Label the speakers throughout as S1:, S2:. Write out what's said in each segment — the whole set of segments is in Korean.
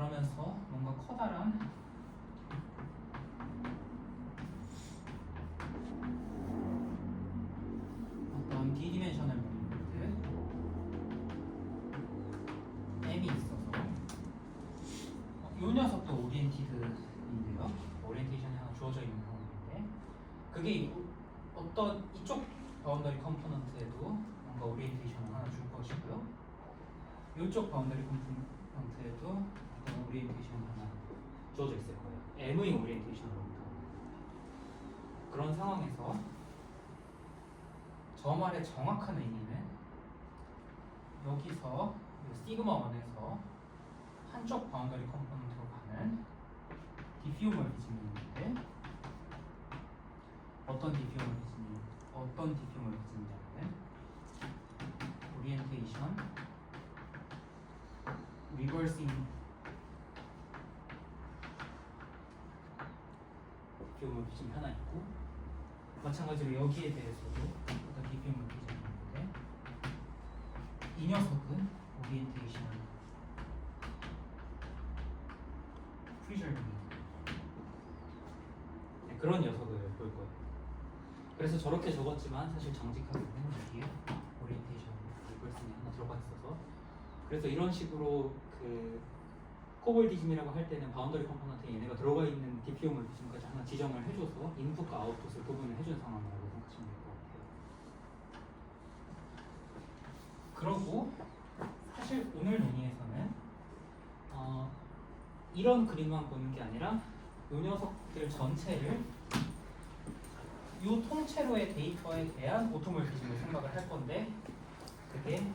S1: 그러면서 뭔가 커다란 어떤 디디멘셔널 모멘트 M이 있어서 이 녀석도 오리엔티드인데요. 오리엔테이션이 하나 주어져 있는 상황인데 그게 어떤 이쪽 바운더리 컴포넌트에도 뭔가 오리엔테이션을 하나 줄 것이고요. 이쪽 바운더리 컴포넌트에도 어떤 오리엔테이션이 하나 주어져 있을 거예요. M의 오리엔테이션으로부터. 그런 상황에서 저 말의 정확한 의미는 여기서 시그마 1에서 한쪽 바운더리 컴포넌트로 가는 디퓨머리즘인데 어떤 디퓨머리즘이냐면 오리엔테이션 리버싱 디퓨머리즘이 하나 있고 마찬가지로 여기에 대해서도 어떤 디퓨머리즘이 있는데 이 녀석은 오리엔테이션 프리저빙 그런 녀석을 볼 거예요. 그래서 저렇게 적었지만 사실 정직하게는 여기에 오리엔테이션 리버싱이 하나 들어가 있어서 그래서 이런 식으로 그 코볼디즘이라고 할 때는 바운더리 컴포넌트에 얘네가 들어가 있는 디퓨머리즘까지 하나 지정을 해줘서 인풋과 아웃풋을 구분을 해준 상황이라고 생각하시면 될 것 같아요. 그러고 사실 오늘 논의에서는 이런 그림만 보는 게 아니라 이 녀석들 전체를 이 통째로의 데이터에 대한 오토몰피즘을 생각을 할 건데 그게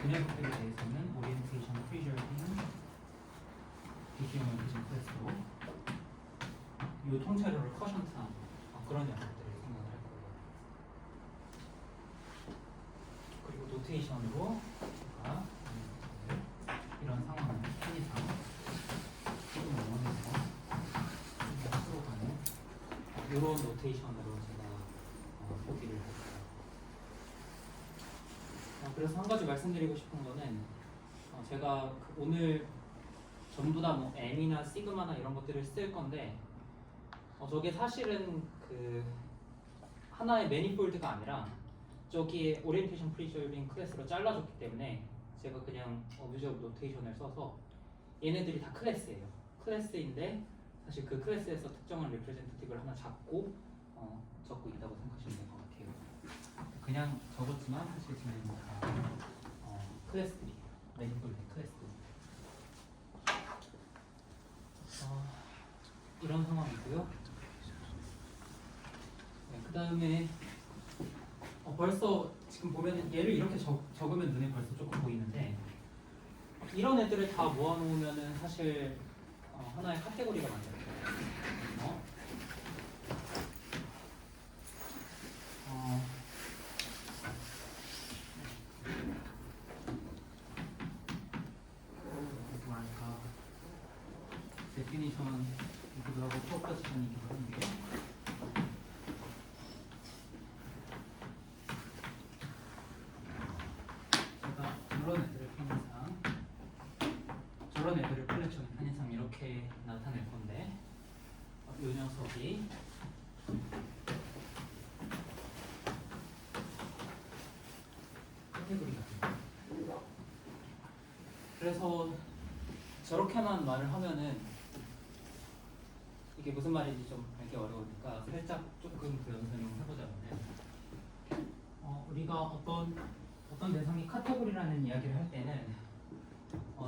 S1: 그 녀석들에 대해서는 오리엔테이션 프리저빙 디퓨머리즘 클래스로 이 통째로를 커션트한 그런 녀석들을 생각을 할 거예요. 그리고 노테이션으로 제가 이런 상황을 편의상 조금 원해서 앞으로 가는 이런 노테이션으로 제가 보기를 했어요. 그래서 한 가지 말씀드리고 싶은 거는 제가 오늘 전부 다 뭐 M이나 시그마나 이런 것들을 쓸 건데 저게 사실은 그 하나의 매니폴드가 아니라 저기에 오리엔테이션 프리저빙 클래스로 잘라줬기 때문에 제가 그냥 어뷰저 노테이션을 써서 얘네들이 다 클래스예요. 클래스인데 사실 그 클래스에서 특정한 리프레젠테티브를 하나 잡고 적고 있다고 생각하시면 될 것 같아요. 그냥 적었지만 사실 지금 다 클래스들이에요. 매니폴드 클래스들. 이런 상황이고요. 네, 그 다음에 벌써 지금 보면 얘를 이렇게 적으면 눈에 벌써 조금 보이는데 이런 애들을 다 모아놓으면은 사실 하나의 카테고리가 만들어져요. 뭐랄까 데피니션 이기도 하고 프로포지션이기도 한데 제가 저런 애들을 컬렉션 편의상 이렇게 나타낼 건데 이 녀석이 카테고리 같은 그래서 저렇게만 말을 하면은 이게 무슨 말인지 좀 알기 어려우니까 살짝 조금 그 설명을 해보자면 우리가 어떤 대상이 카테고리라는 이야기를 할 때는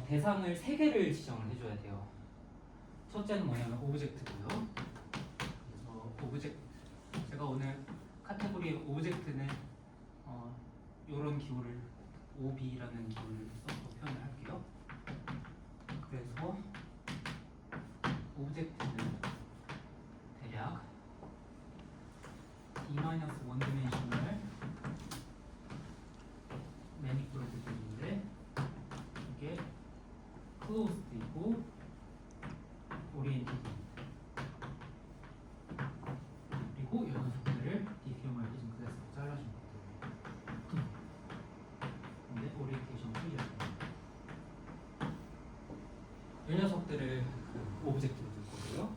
S1: 대상을 3개를 지정을 해줘야 돼요. 첫째는 뭐냐면 오브젝트고요. 그래서 제가 오늘 카테고리의 오브젝트는 이런 기호를 OB라는 기호를 써서 표현을 할게요. 그래서 오브젝트는 대략 D-1 디멘셔널 매니플러티브인데 이게 클로즈드이고 오리엔티드 그리고 이 녀석들을 디퓨머리즘 클래스로 잘라준 것들 근데 오리엔테이션 프리저빙 이 녀석들을 그 오브젝트로 둘 거고요.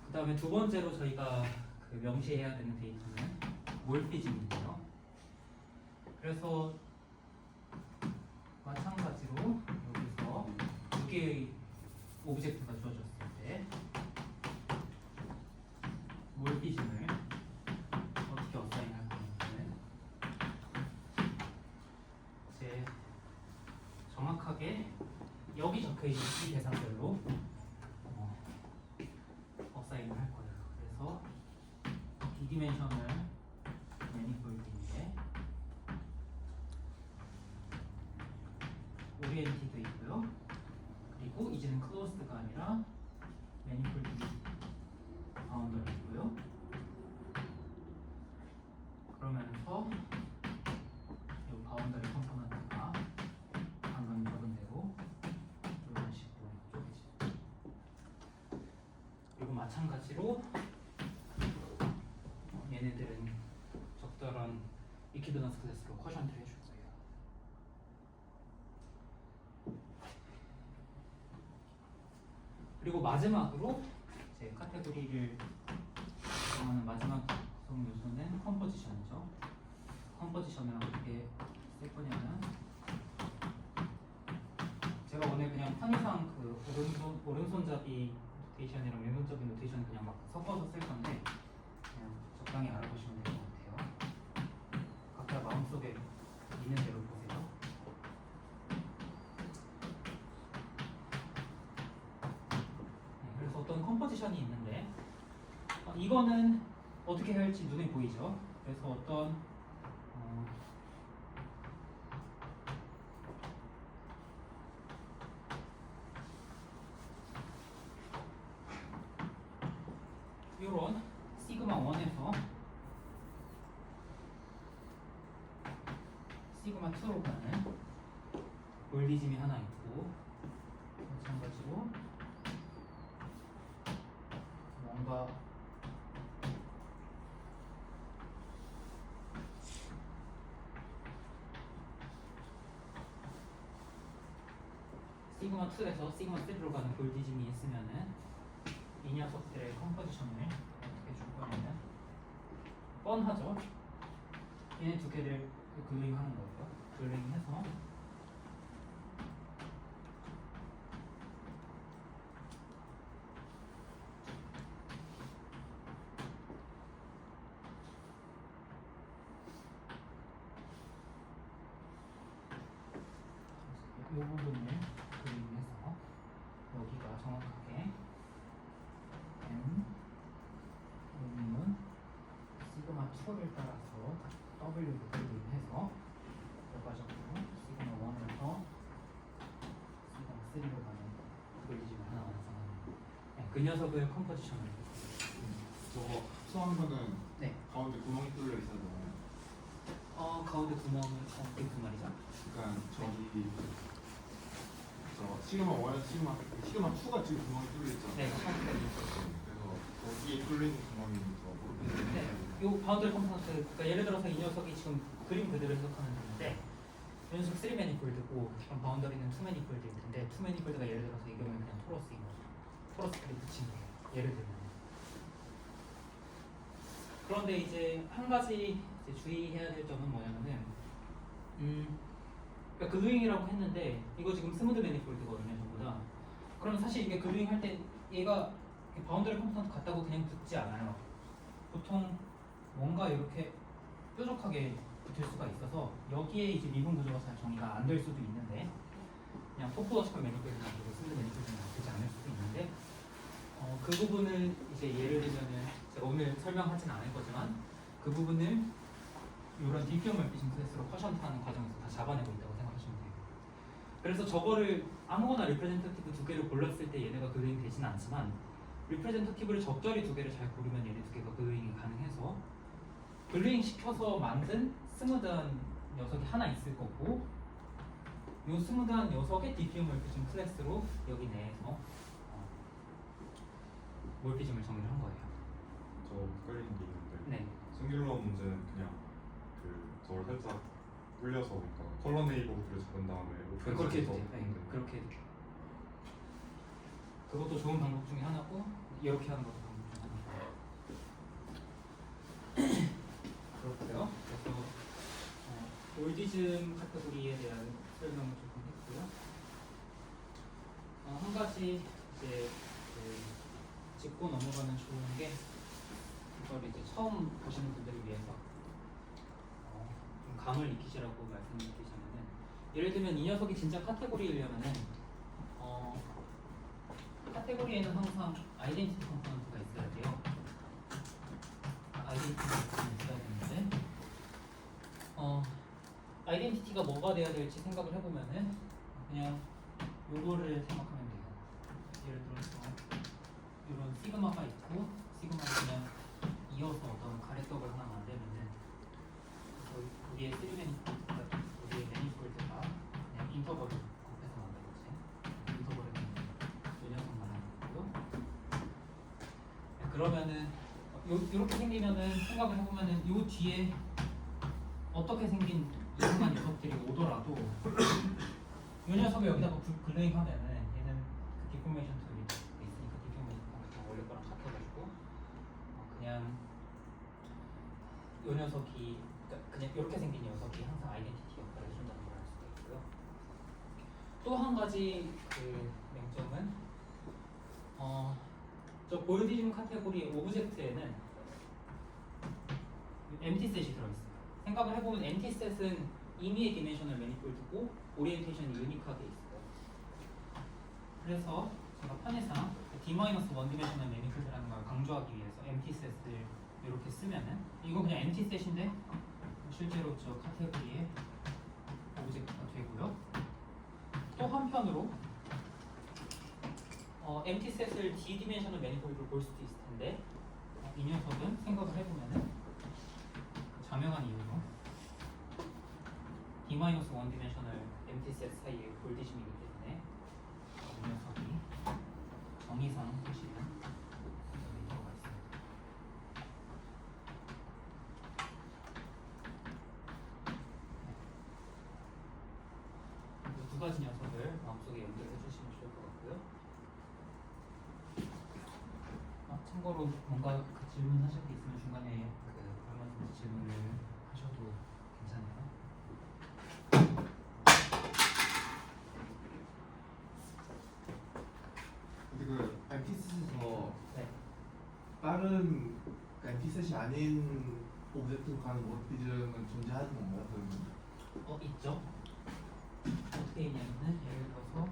S1: 그 다음에 두 번째로 저희가 그 명시해야 되는 데이터는 몰피즘인데요. 그래서 마찬가지로 여기서 두 개의 오브젝트가 주어졌을 때 몰피즘을 어떻게 어사인할 거냐면 이제 정확하게 여기 적혀있는 이 대상별로 어사인을 할 거예요. 그래서 비디멘셔널 매니폴드인데 오리엔티도 있고요. 그리고 이제는 클로스드가 아니라 매니폴드 바운더리 있고요. 그러면서 이 바운더리 컴포넌트가 방금 적은 대로 이런 식으로 쪼개집니다. 그리고 마찬가지로 얘네들은 적절한 이퀴도너스 클래스로 쿼션트를 해줄 거예요. 그리고 마지막으로 이제 카테고리를 정하는 마지막 구성 요소는 컴포지션이죠. 컴포지션을 어떻게 쓸 거냐면 제가 오늘 그냥 편의상 그 오른손잡이 노테이션이랑 왼손잡이 노테이션을 그냥 막 섞어서 쓸 건데 그냥 적당히 알아보시면 될 것 같아요. 각자 마음속에 있는 대로 보세요. 그래서 어떤 컴포지션이 있는데 이거는 어떻게 해야 할지 눈에 보이죠? 그래서 어떤 이런 시그마 1에서 시그마 2로 가는 몰디즘이 하나 있고 마찬가지로 뭔가 시그마 2에서 시그마 3로 가는 볼디즘이 있으면은 이 녀석들의 컴포지션을 어떻게 줄 거냐면 뻔하죠. 얘네 두 개를 글루잉 하는 거예요. 글루잉 해서 이 부분을 그림해서 여기가 정확하게 n 여기는 시그마 2를 따라서 w를 그림해서 결과적으로 시그마 1에서 시그마 3로 가는 그림을 하나 완성합니다. 네, 그 녀석을 컴포지션으로
S2: 저거 합성한 거는
S1: 네.
S2: 가운데 구멍이 뚫려 있어야 되나요?
S1: 가운데 구멍을 어떻게 그 말이죠?
S2: 그러니까 저기 저 시그마 1에서 시그마 2가 지금 구멍이 뚫려 있잖아요.
S1: 네,
S2: 그래서 거기에 뚫린 구멍이 있어.
S1: 네, 요 바운더리 컴포넌트, 그러니까 예를 들어서 이 녀석이 지금 그림 그대로 해석하면 되는데 이 녀석 3 매니폴드고 그럼 바운더리는 2 매니폴드일 텐데 2 매니폴드가 예를 들어서 이 경우에 그냥 토러스인 거죠. 토러스끼리 붙인 거예요. 예를 들면. 그런데 이제 한 가지 이제 주의해야 될 점은 뭐냐면은 그러니까 글루잉이라고 했는데 이거 지금 스무드 매니폴드거든요, 전부 다. 그러면 사실 이게 글루잉 할 때 얘가 바운더리 컴포넌트 같다고 그냥 붙지 않아요. 보통 뭔가 이렇게 뾰족하게 붙을 수가 있어서 여기에 이제 미분 구조가 잘 정의가 안 될 수도 있는데 그냥 토포로시컬 매니폴드나 스무드 매니폴드는 되지 않을 수도 있는데 그 부분을 이제 예를 들면은 제가 오늘 설명하진 않을 거지만 그 부분을 이런 디피어 멀티징 클래스로 쿼션트하는 과정에서 다 잡아내고 있다고 생각하시면 돼요. 그래서 저거를 아무거나 리프레젠터티브 두 개를 골랐을 때 얘네가 글루잉 되진 않지만 리프레젠터티브를 적절히 두 개를 잘 고르면 얘네 두 개가 글루잉이 가능해서 글루잉 시켜서 만든 스무드한 녀석이 하나 있을 거고 이 스무드한 녀석의 디피어 멀티징 클래스로 여기 내에서 몰피즘을 정의를 한 거예요.
S3: 저 헷갈리는 게 있는데
S1: 네.
S3: 싱귤러 문제는 그냥 그 저를 살짝 불려서 그러니까 컬러 네이버들을 적은 다음에
S1: 그렇게 해도 돼요.
S3: 오픈해서
S1: 네, 그렇게 해도 돼요. 그것도 좋은 방법 중에 하나고 이렇게 하는 것도 방법 중에 하나고 그렇고요. 그래서 올디즘 카테고리에 대한 설명을 조금 했고요. 한 가지 이제 짚고 넘어가면 좋은 게 이걸 이제 처음 보시는 분들을 위해서 좀 감을 익히시라고 말씀드리자면은, 예를 들면 이 녀석이 진짜 카테고리이려면은 카테고리에는 항상 아이덴티티 컴포넌트가 있어야 돼요. 아이덴티티가 있어야 되는데 아이덴티티가 뭐가 돼야 될지 생각을 해보면은 그냥 요거를 생각하면 돼요. 예를 들어서 이런 시그마가 있고 시그마를 그냥 이어서 어떤 가래떡을 하나 만들면은 우리의 우리의 매니폴드가 그냥 인터벌을 곱해서 만든 거지. 인터벌을 요 녀석 말하는 거고요. 그러면은 이렇게 생기면은 생각을 해보면은 요 뒤에 어떻게 생긴 이상한 녀석들이 오더라도 요 녀석을 여기다가 블레임 하면은 얘는 그 디포메이션 툴이 있으니까 디포메이션 툴이 원래 거랑 같아가지고 그냥 요 녀석이 그냥 이렇게 생긴 녀석이 항상 아이덴티티 역할을 해준다는 걸 알 수가 있고요. 또 한 가지 그 맹점은 저 볼디즘 카테고리 오브젝트에는 엠티셋이 들어있어요. 생각을 해보면 엠티셋은 임의의 디멘셔널 매니폴드고 오리엔테이션이 유니크하게 있어요. 그래서 제가 편의상 D-1 디멘셔널 매니폴드라는 걸 강조하기 위해서 엠티셋을 이렇게 쓰면은 이건 그냥 엠티셋인데 실제로 저 카테고리의 오브젝트가 되고요. 또 한편으로 엠티셋을 D-디멘셔널 매니폴드로 볼 수도 있을 텐데 이 녀석은 생각을 해보면은 자명한 이유로 D-1 디멘셔널 엠티셋 사이에 볼디즘이기 때문에 이 녀석이 정의상 보시면 여기 들어가 있습니다. 두 가지 녀석을 마음속에 연결해 주시면 좋을 것 같고요. 참고로 뭔가 그 질문하실 게 있으면 중간에 얼마든지 질문을 하셔도 괜찮아요.
S2: 근데 그 엠티셋에서
S1: 네.
S2: 다른 엠티셋이 아닌 오브젝트로 가는 모티즘은 존재하는 건가요? 그러면?
S1: 있죠. 어떻게 있냐면은 예를 들어서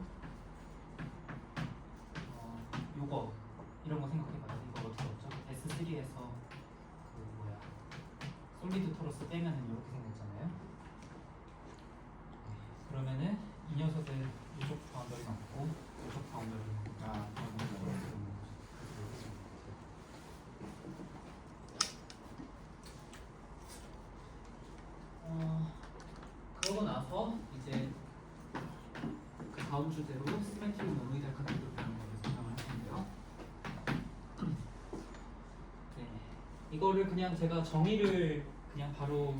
S1: 요거 이런 거 생각해봐요. 이거 어떻게 없죠? S3에서 솔리드 토러스 빼면은 이렇게 생겼잖아요. 그러면은 이 녀석은 이쪽 바운더리 맞고 이쪽 바운더리 그러고 나서 이제 그 다음 주제로 시메트릭 모노이달 카테고리라는 걸 설명을 할 텐데요. 네, 이거를 그냥 제가 정의를 그냥 바로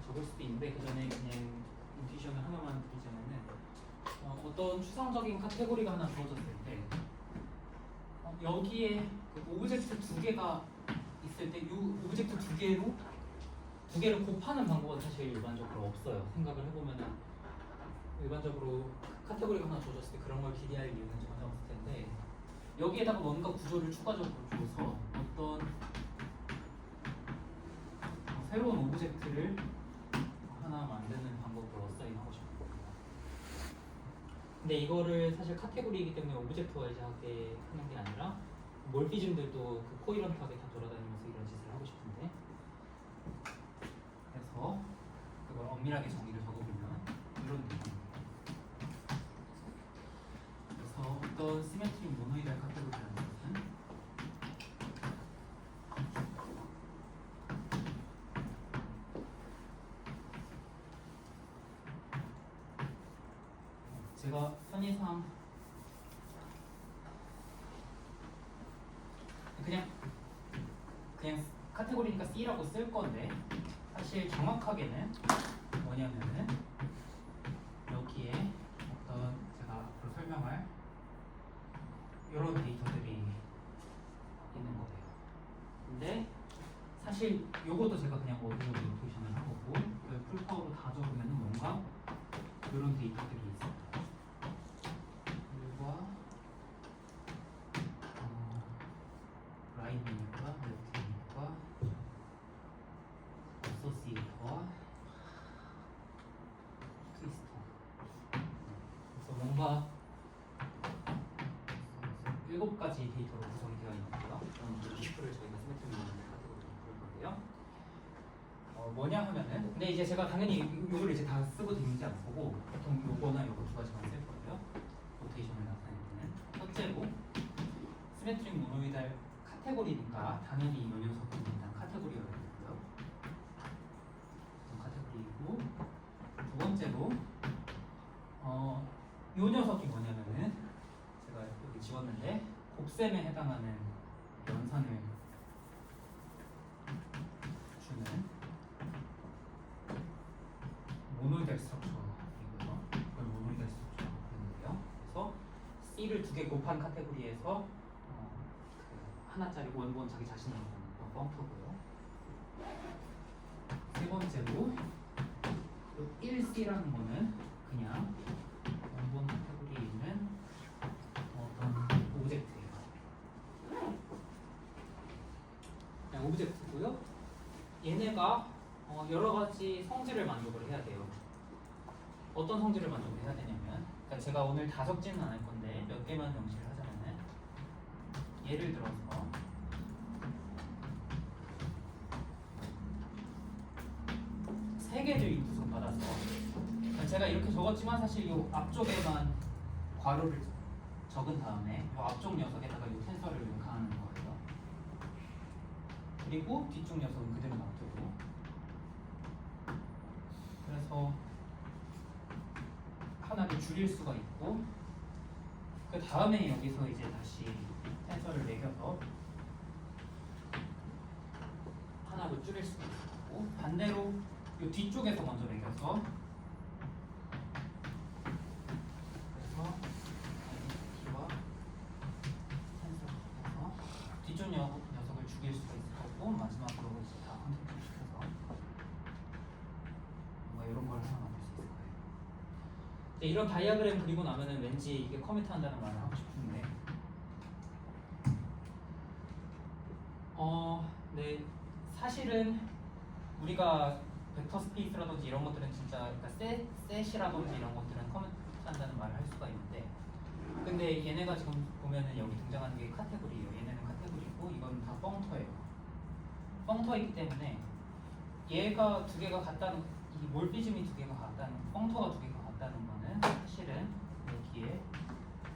S1: 적을 수도 있는데 그 전에 그냥 인투이션을 하나만 드리자면은 어떤 추상적인 카테고리가 하나 주어졌을 때 여기에 그 오브젝트 두 개가 있을 때 이 오브젝트 두 개를 곱하는 방법은 사실 일반적으로 없어요. 생각을 해보면은 일반적으로 카테고리가 하나 주어졌을 때 그런 걸 기대할 이유는 전혀 없을 텐데 여기에다가 뭔가 구조를 추가적으로 줘서 어떤 새로운 오브젝트를 하나 만드는 방법으로 어사인하고 싶거든요. 근데 이거를 사실 카테고리이기 때문에 오브젝트와이즈하게 하는 게 아니라 몰피즘들도 그 코이런트하게 다 돌아다니면서 이런 짓을 하고 싶은데 그래서 그걸 엄밀하게 정의를 적어보면 이런 느낌입니다. 그래서 어떤 시메트릭 모노이달 카테고리라는 것은 제가 편의상 그냥 카테고리니까 C라고 쓸 건데 사실 정확하게는 뭐냐면은 여기에 어떤 제가 앞으로 설명할 사실 요것도 제가 그냥 어디로 노테이션을 한 거고 풀파워로 다 적으면 뭔가 이런 데이터들이 있어요. 결과 라인이니까 레프트니까 어소시에이터와 트위스터. 그래서 뭔가 7가지 데이터로 구성이 되어 있는 거고요. 그럼 그 리스트를 저희가 시메트릭 카테고리로 부를 건데요. 뭐냐 하면은 근데 이제 제가 당연히 요걸 이제 다 쓰고 다니지 않을 거고 보통 요거나 요거 두 가지만 쓸 거예요. 로테이션을 나타낼 때는 첫째로 시메트릭 모노이달 카테고리니까 당연히 이 녀석은 일단 카테고리여야 되고요. 카테고리이고 두 번째로 요 녀석이 뭐냐면은 제가 여기 지웠는데 곱셈에 해당하는 연산을 주는 모노이달 스트럭처이고요. 그걸 모노이달 스트럭처라고 부르는데요. 그래서 C를 2개 곱한 카테고리에서 그 하나짜리 원본 자기 자신을 보는 펑크고요. 세 번째로 1C라는 거는 그냥 원본 카테고리에 있는 어떤 오브젝트예요. 그냥 오브젝트고요. 얘네가 여러 가지 성질을 만족을 해야 돼요. 어떤 성질을 만족을 해야 되냐면, 그러니까 제가 오늘 다 적지는 않을 건데 몇 개만 명시를 하자면은, 예를 들어서 세 개를 인풋을 받아서, 제가 이렇게 적었지만 사실 이 앞쪽에만 괄호를 적은 다음에 이 앞쪽 녀석에다가 이 텐서를 가하는 거예요. 그리고 뒤쪽 녀석은 그대로 놔두고, 그래서 하나를 줄일 수가 있고, 그 다음에 여기서 이제 다시 텐서를 매겨서 하나로 줄일 수가 있고, 반대로 이 뒤쪽에서 먼저 매겨서, 그래서 아이덴티티와 텐서를 해서 뒤쪽 녀석을 죽일 수가 있을 거고, 마지막으로 이제 다 컨택트 시켜서 뭔가 이런 걸 하나 만들 수 있을 거예요. 이런 다이어그램 그리고 나면은 왠지 이게 커미트 한다는 말을 하고 싶은데, 네, 사실은 우리가 벡터 스페이스라든지 이런 것들은 진짜, 그러니까 셋이라든지 이런 것들은 커미트 한다는 말을 할 수가 있는데, 근데 얘네가 지금 보면은 여기 등장하는 게 카테고리예요. 얘네는 카테고리고 이건 다 펑터예요. 펑터이기 때문에 얘가 두 개가 같다는, 이 몰피즘이 두 개가 같다는, 펑터가 두 개가 같다는 거는 사실은 여기에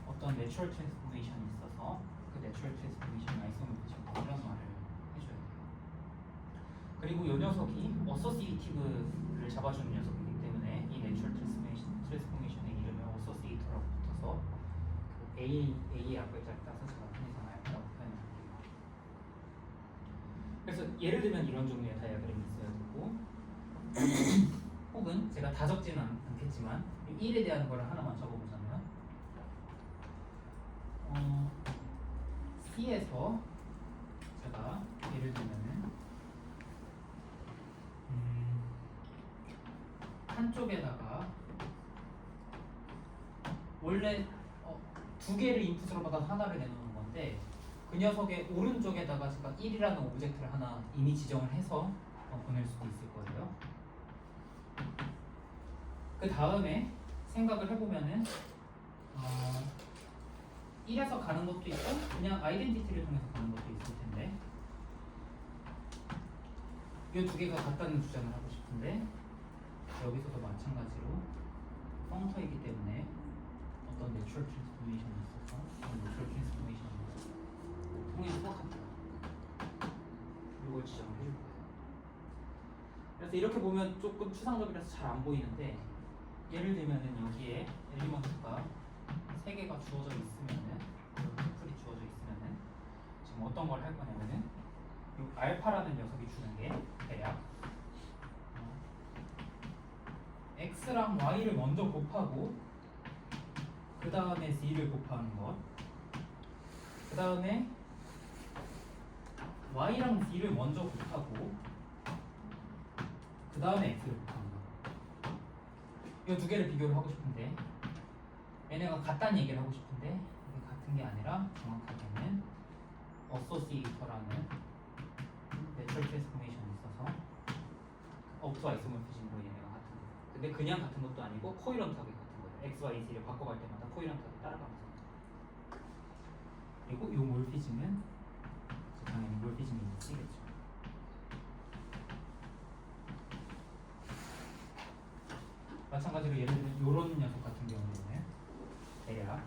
S1: 어떤 내추럴 트랜스포메이션이 있어서 그 내추럴 트랜스포메이션 아이소모피즘이라는 말을 해줘야 돼요. 그리고 이 녀석이 어소시에이티브를 잡아주는 녀석이기 때문에 이 내추럴 트랜스포메이션의 이름을 어소시에이터라고 붙어서 그 A의 앞글자를 따서 제가 편의상 알파라고 표현할게요. 그래서 예를 들면 이런 종류의 다이어그램이 있어야 되고, 혹은 제가 다 적지는 않겠지만 1에 대한 걸 하나만 적어보자면, C에서 제가 예를 들면은 한쪽에다가 원래 두 개를 인풋으로 받아서 하나를 내놓는 건데, 그 녀석의 오른쪽에다가 제가 1이라는 오브젝트를 하나 이미 지정을 해서 보낼 수도 있을 거예요. 그 다음에 생각을 해보면은 1에서 가는 것도 있고 그냥 아이덴티티를 통해서 가는 것도 있을 텐데, 이 두 개가 같다는 주장을 하고 싶은데, 여기서도 마찬가지로 펑터이기 때문에 어떤 내추럴 트랜스포메이션이 있어서 어떤 내추럴 트랜스포메이션을 통해서 같다, 이걸 지정을 해줄 거예요. 그래서 이렇게 보면 조금 추상적이라서 잘 안 보이는데, 예를 들면은 여기에 엘리먼트가 3개가 주어져 있으면은, 풀이 주어져 있으면은 지금 어떤 걸 할 거냐면은 이 알파라는 녀석이 주는 게 대략 x랑 y를 먼저 곱하고 그 다음에 z를 곱하는 것, 그 다음에 y랑 z를 먼저 곱하고 그 다음에 x를 곱하는 거야. 이 두 개를 비교를 하고 싶은데 얘네가 같다는 얘기를 하고 싶은데 이게 같은 게 아니라 정확하게는 어소시에이터라는 내추럴 트랜스포메이션이 있어서 업투 아이소모피즘으로 얘네가 같은 거예요. 근데 그냥 같은 것도 아니고 코이런트하게 같은 거예요. x, y, z를 바꿔갈 때마다 코이런트하게 따라가면서. 그리고 이 몰피즘은 당연히 몰피즘이 쓰겠죠. 마찬가지로 예를 들면 이런 녀석 같은 경우에는 대략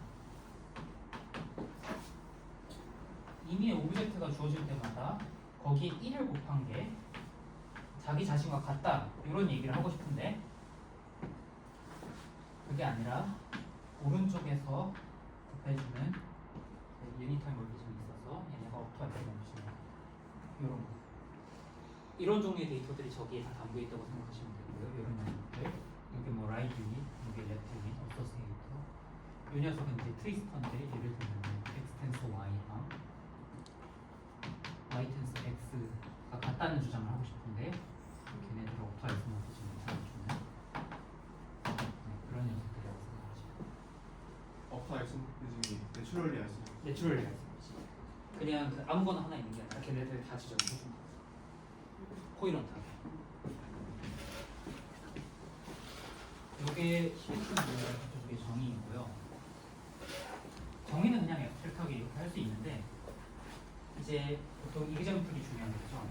S1: 이미의 오브젝트가 주어질 때마다 거기에 1을 곱한 게 자기 자신과 같다 이런 얘기를 하고 싶은데 그게 아니라 오른쪽에서 곱해주는 유니타임 몰피즘이 있어서 얘네가 업투할 때가 없습니다. 이런 거. 이런 종류의 데이터들이 저기에 다 담겨 있다고 생각하시면 되고요. 이런 녀석들. 이게 뭐 라이트 유닛, 이게 레프트 유닛, 어서시에이터. 이 녀석은 이제 트위스터인데 예를 들면 x 텐서 y랑 y 텐서 x가 같다는 주장을 하고 싶은데 걔네들을 업투아이소모피즘을 찾아주는 그런 녀석들이라고 생각하시면
S2: 업타 아이소모피즘이 내추럴리 아이소모피즘.
S1: 내추럴 아이소모피즘. 그냥 그 아무거나 하나 있는 게 아니라 걔네들 다 지정을 해준 거예요. 코이런트하게. 이게 시메트릭 모델의 정의이고요. 정의는 그냥 앱스트랙트하게 이렇게 할 수 있는데 이제 보통 이그젠플이 중요한 거죠.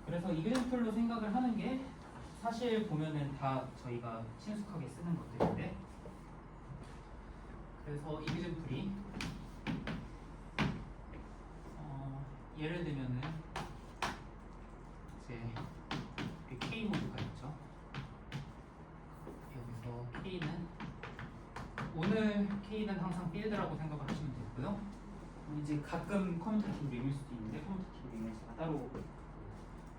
S1: 그래서 이그젠플로 생각을 하는 게 사실 보면은 다 저희가 친숙하게 쓰는 것들인데 그래서 이그젠플이 예를 들면은 이제 K 모드가 있죠. 여기서 K는 오늘 K는 항상 필드라고 생각을 하시면 되고요. 이제 가끔 커뮤니티브 링일 수도 있는데 커뮤니티브 링을 제가 따로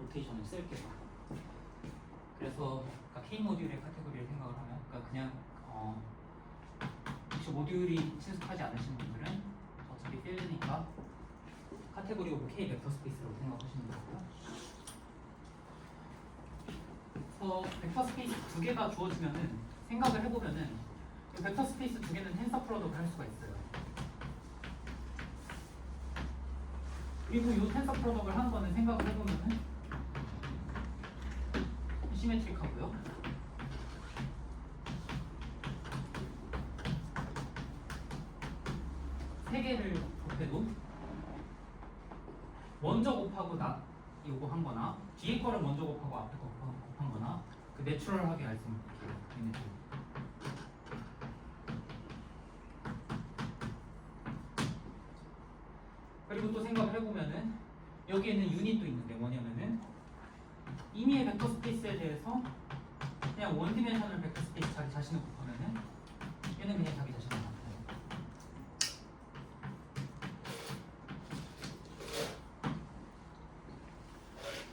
S1: 로테이션을 쓸게요. 그래서 그러니까 K 모듈의 카테고리를 생각을 하면 그러니까 그냥 혹시 모듈이 친숙하지 않으신 분들은 어차피 필드니까 카테고리 오브 K 벡터 스페이스라고 생각하시면 되고요. 그래서 벡터 스페이스 두 개가 주어지면은 생각을 해보면은 이 벡터 스페이스 두 개는 텐서 프로덕트를 할 수가 있어요. 그리고 이 텐서 프로덕트를 하는 거는 생각을 해보면은 시메트릭하고요. 세 개를 곱해도 먼저 곱하고 요거 한 거나 뒤에 거를 먼저 곱하고 앞에 거 곱한 거나 그 내추럴하게 알 수 있는 얘네들. 그리고 또 생각을 해보면은 여기에는 유닛도 있는데 뭐냐면은 이미의 벡터 스페이스에 대해서 그냥 원디멘셔널 벡터 스페이스 자기 자신을 곱하면은 얘는 그냥 자기 자신을 나타내요.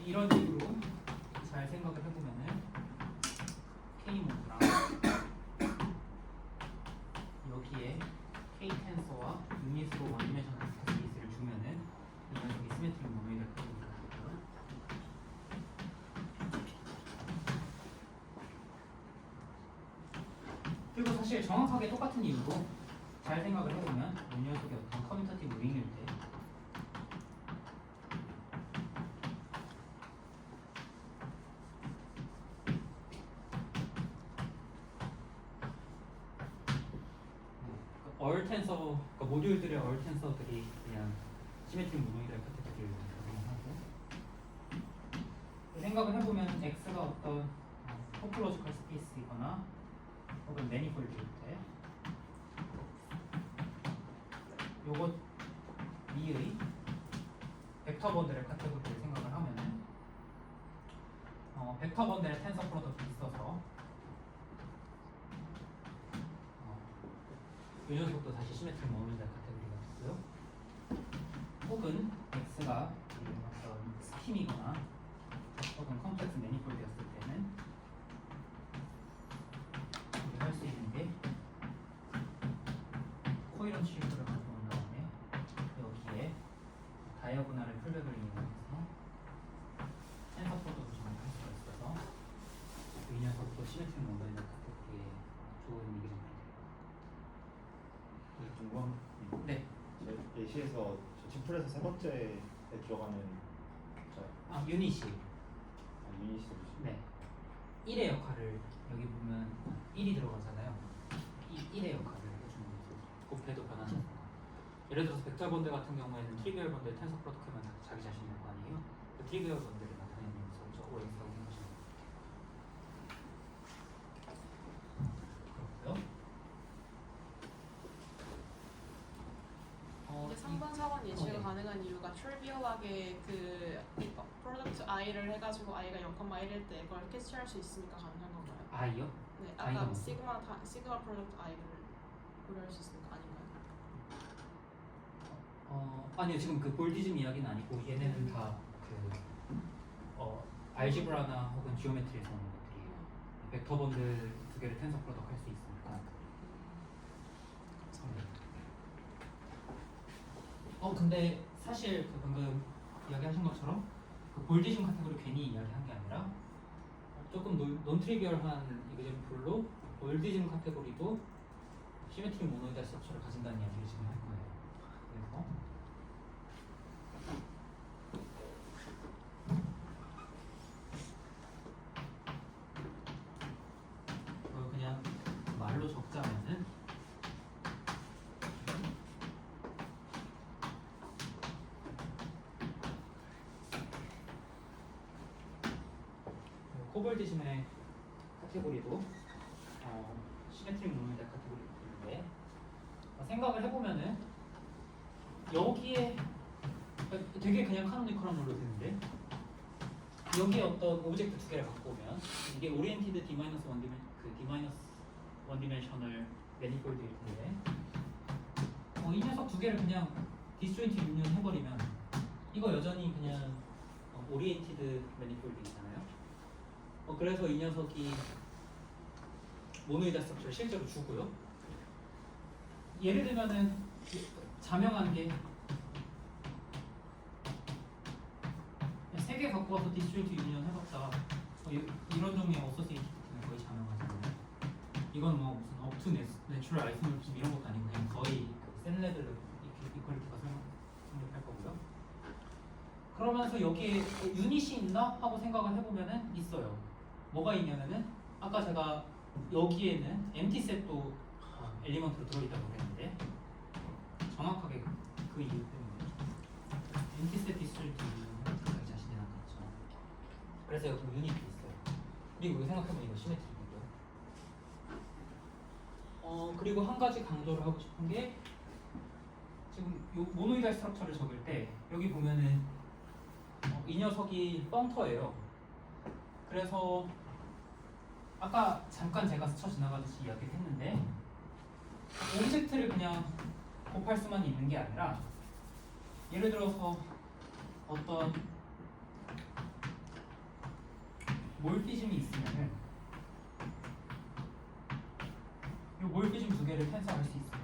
S1: 이런 식으로 잘 생각을 해보면은 K 모드랑 여기에 K 텐서와 유닛으로 원디멘셔널 벡터 스페이스를 주면은 이 녀석이 시메트릭 모노이드 카테고리가 되고요. 그리고 사실 정확하게 똑같은 이유로 잘 생각을 해보면 이 녀석이 어떤 커뮤니티브 링일 때 얼 텐서, 그러니까 모듈들의 얼 텐서들이 그냥 시메트릭 모노이드 카테고리를 적용하고 생각을 해보면 x가 어떤 토폴로지컬 스페이스이거나 혹은 매니폴드일 때 요것 위의 벡터 번들의 카테고리를 생각을 하면은 벡터 번들의 텐서 프로덕트 있어서 이 녀석도 다시 시메트릭 모노이드 카테고리가 됐고요. 혹은 x가 어떤 스킴이거나 혹은 컴플렉스 매니폴드였을 때는 할 수 있는 게 코이런트 쉴드를 가져온 다음에 여기에 시메트릭 몬더인 카테고리에 좋은 얘기를
S4: 궁금한
S1: 네.
S4: 제 예시에서 저 징플에서 세 번째에 들어가는 자
S1: 유닛이
S4: 유닛이
S1: 네 1의 역할을 여기 보면 1이 들어가잖아요. 이 1의 역할을 해주는 거죠. 곱해도 변하는 예를 들어서 벡터 번들 같은 경우에는 트리비얼 번들 텐서 프로덕트면 자기 자신일 거 아니에요. 그 트리비얼 번들을 나타내는 거죠. OX라고 생각하시면 그렇고요.
S5: 이제 3번, 4번 예시가
S1: 네.
S5: 가능한 이유가 트리비얼하게 그 프로덕트 i를 해가지고 i가 0,1일 때 그걸 캐치할 수 있으니까 가능한 건가요?
S1: I요?
S5: 네,
S1: i가
S5: 아까
S1: 뭐죠?
S5: 시그마 프로덕트 i를 고려할 수 있으니까 아닌가요?
S1: 아니요 지금 그 볼디즘 이야기는 아니고 얘네는 다 알지브라나 혹은 지오메트리에서 오는 것들이에요. 벡터 번들 두 개를 텐서 프로덕트 할 수 있으니까. 근데 사실 그 방금 이야기하신 것처럼 그 볼디즘 카테고리 괜히 이야기한 게 아니라 조금 논트리비얼한 이그젠플로 볼디즘 카테고리도 시메트릭 모노이달 스트럭처를 가진다는 이야기를 지금 할 거예요. 그래서 그걸 그냥 말로 적자면은 코볼디즘의 카테고리도 시메트릭 모노이달 카테고리인데 생각을 해보면은 여기에 되게 그냥 카노니컬한 걸로 되는데 여기에 어떤 오브젝트 두 개를 갖고 오면 이게 오리엔티드 D-1 디멘셔널 매니폴드일 텐데 이 녀석 두 개를 그냥 디스조인트 유니언 해버리면 이거 여전히 그냥 오리엔티드 매니폴드이잖아요. 그래서 이 녀석이 모노이달 스트럭처를 실제로 주고요. 예를 들면은 자명한 게 세 개 갖고 와서 디스조인트 유니언 해봤자 이런 종류의 어소시에이티드는 거의 자명하잖아요. 이건 뭐 무슨 업투 내추럴 아이소모리즘 이런 것도 아니고 그냥 거의 센 레벨로 이퀄리티가 성립할 거고요. 그러면서 여기에 유닛이 있나 하고 생각을 해보면은 있어요. 뭐가 있냐면은 아까 제가 여기에는 엠티셋도 엘리먼트로 들어있다고 그랬는데 정확하게 그 이유 때문에 엠티셋 디스조인트 유니언은 자기 자신이 나타났죠. 그래서 여기 유닛이 있어요. 그리고 생각해보면 이거 시메트릭이고요. 그리고 한 가지 강조를 하고 싶은 게 지금 요 모노이달 스트럭처를 적을 때 여기 보면은 이 녀석이 펑터예요. 그래서 아까 잠깐 제가 스쳐 지나가듯이 이야기를 했는데 오브젝트를 그냥 곱할 수만 있는 게 아니라 예를 들어서 어떤 몰피즘이 있으면은 이 몰피즘 두 개를 텐서할 수 있어요.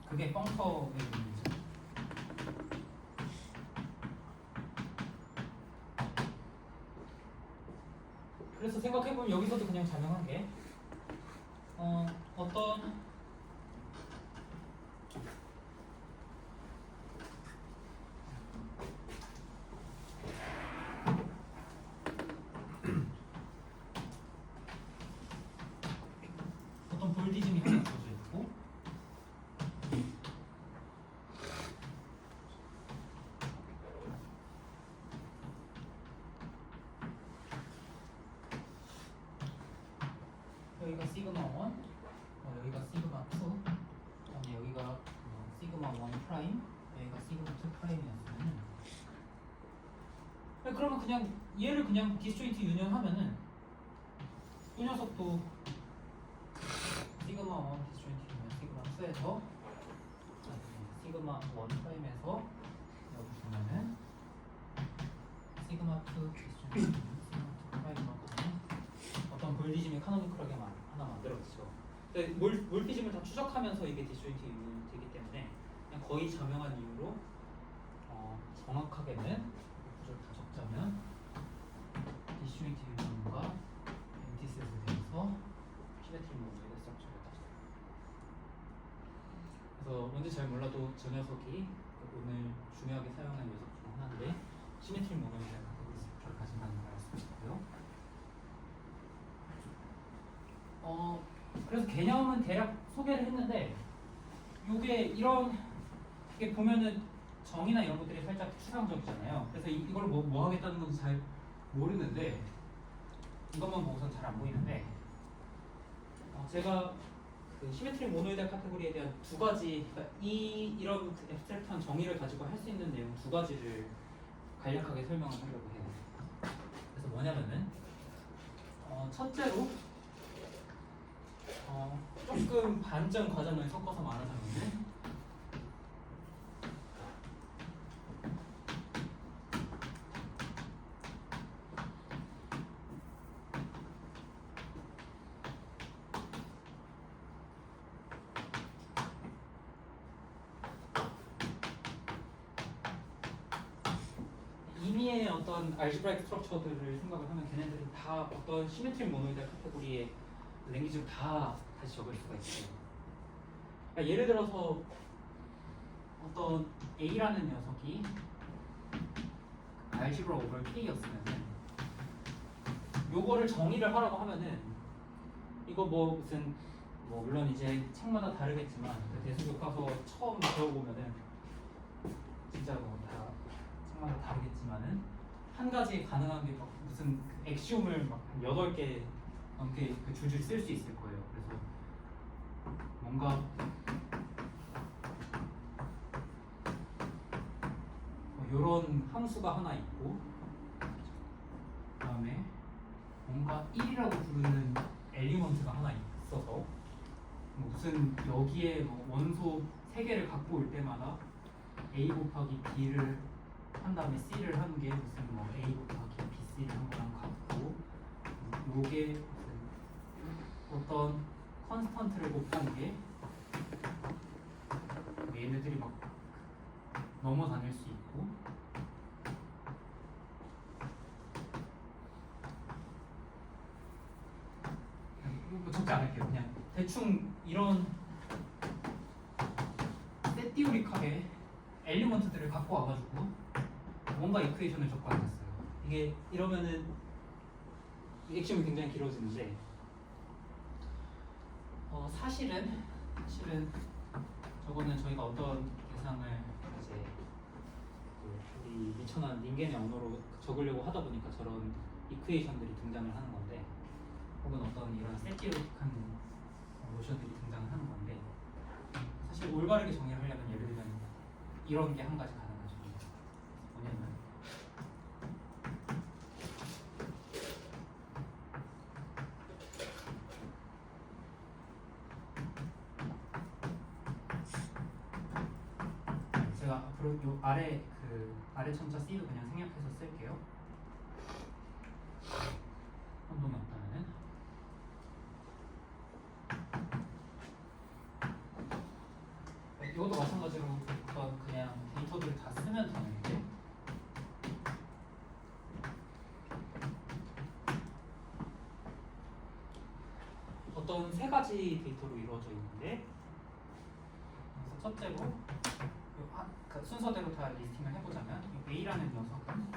S1: 그게 펑터의 의미죠. 그래서 생각해보면 여기서도 그냥 자명한 게 어떤 볼디즘이 하나 주어져 있고 여기가 시그마 1, 여기가 시그마 2, 그다음에 여기가 시그마 1 프라임, 여기가 시그마 2 프라임이었으면 그러면 그냥 얘를 그냥 디스조인트 유니언 하면은 이 녀석도 시그마 1 디스조인트 유니언 시그마 2에서 시그마 1 프라임에서 여기 보면은 시그마 2 디스조인트 유니언 시그마 2 프라임으로 가면 어떤 볼디즘이 카노니컬하게 하나 만들어지죠. 근데 몰피즘을 다 추적하면서 이게 디스조인트 유니언이 되기 때문에 그냥 거의 자명한 이유로 정확하게는 구조를 다 적자면 디스조인트 유니언과 그래서 뭔지 잘 몰라도 저 녀석이 오늘 중요하게 사용하는 녀석 중 하나인데 시메트리 모노이드를 갖고 있을 가진다는 걸 알 수 있고요. 그래서 개념은 대략 소개를 했는데 이게 보면은 정의나 이런 것들이 살짝 추상적이잖아요. 그래서 이걸 뭐 하겠다는 건지 잘 모르는데 이것만 보고선 잘 안 보이는데 제가 그 시메트리 모노이드 카테고리에 대한 두 가지, 그러니까 이런 앱스트랙트한 정의를 가지고 할 수 있는 내용 두 가지를 간략하게 설명을 하려고 해요. 그래서 뭐냐면은 첫째로 조금 반전 과정을 섞어서 말하자면은 이미의 어떤 알지브라익 스트럭처들을 생각을 하면 걔네들이 다 어떤 시메트릭 모노이드 카테고리의 랭귀지로 다 다시 적을 수가 있어요. 그러니까 예를 들어서 어떤 A라는 녀석이 알지브라 오버 K였으면은 요거를 정의를 하라고 하면은 이거 무슨 물론 이제 책마다 다르겠지만 대수교과서 처음 배워보면은 진짜 다 책마다 다르겠지만은 한 가지 가능한 게 무슨 엑시옴을 한 8개 넘게 줄줄 쓸 수 있을 거예요. 그래서 뭔가 요런 함수가 하나 있고 그다음에 뭔가 1이라고 부르는 엘리먼트가 하나 있어서 무슨 여기에 원소 3개를 갖고 올 때마다 A 곱하기 B를 한 다음에 C를 하는 게 무슨 A 곱하기 BC를 한 거랑 같고 요게 무슨 어떤 컨스턴트를 곱한 게 얘네들이 막 넘어다닐 수 있고 적지 않을게요. 그냥 대충 이런 세티오릭하게 엘리먼트들을 갖고 와가지고 뭔가 이퀘이션을 적어냈어요. 이게 이러면은 액션이 굉장히 길어지는데 사실은 저거는 저희가 어떤 계상을 이제 우리 미천한 닌겐의 언어로 적으려고 하다 보니까 저런 이퀘이션들이 등장을 하는 건데 혹은 어떤 이런 세티오릭한 노션들이 등장을 하는 건데 사실 올바르게 정의를 하려면 예를 들면 이런 게 한 가지 가능하죠. 뭐냐면 제가 앞으로 요 아래 아래 천자 C도 그냥 생략해서 쓸게요. 혼동이 없다면은 이것도 마찬가지로 그냥 데이터들을 다 쓰면 되는데 어떤 3가지 데이터로 이루어져 있는데 그래서 첫째로 그 순서대로 다 리스팅을 해보자면 A라는 녀석은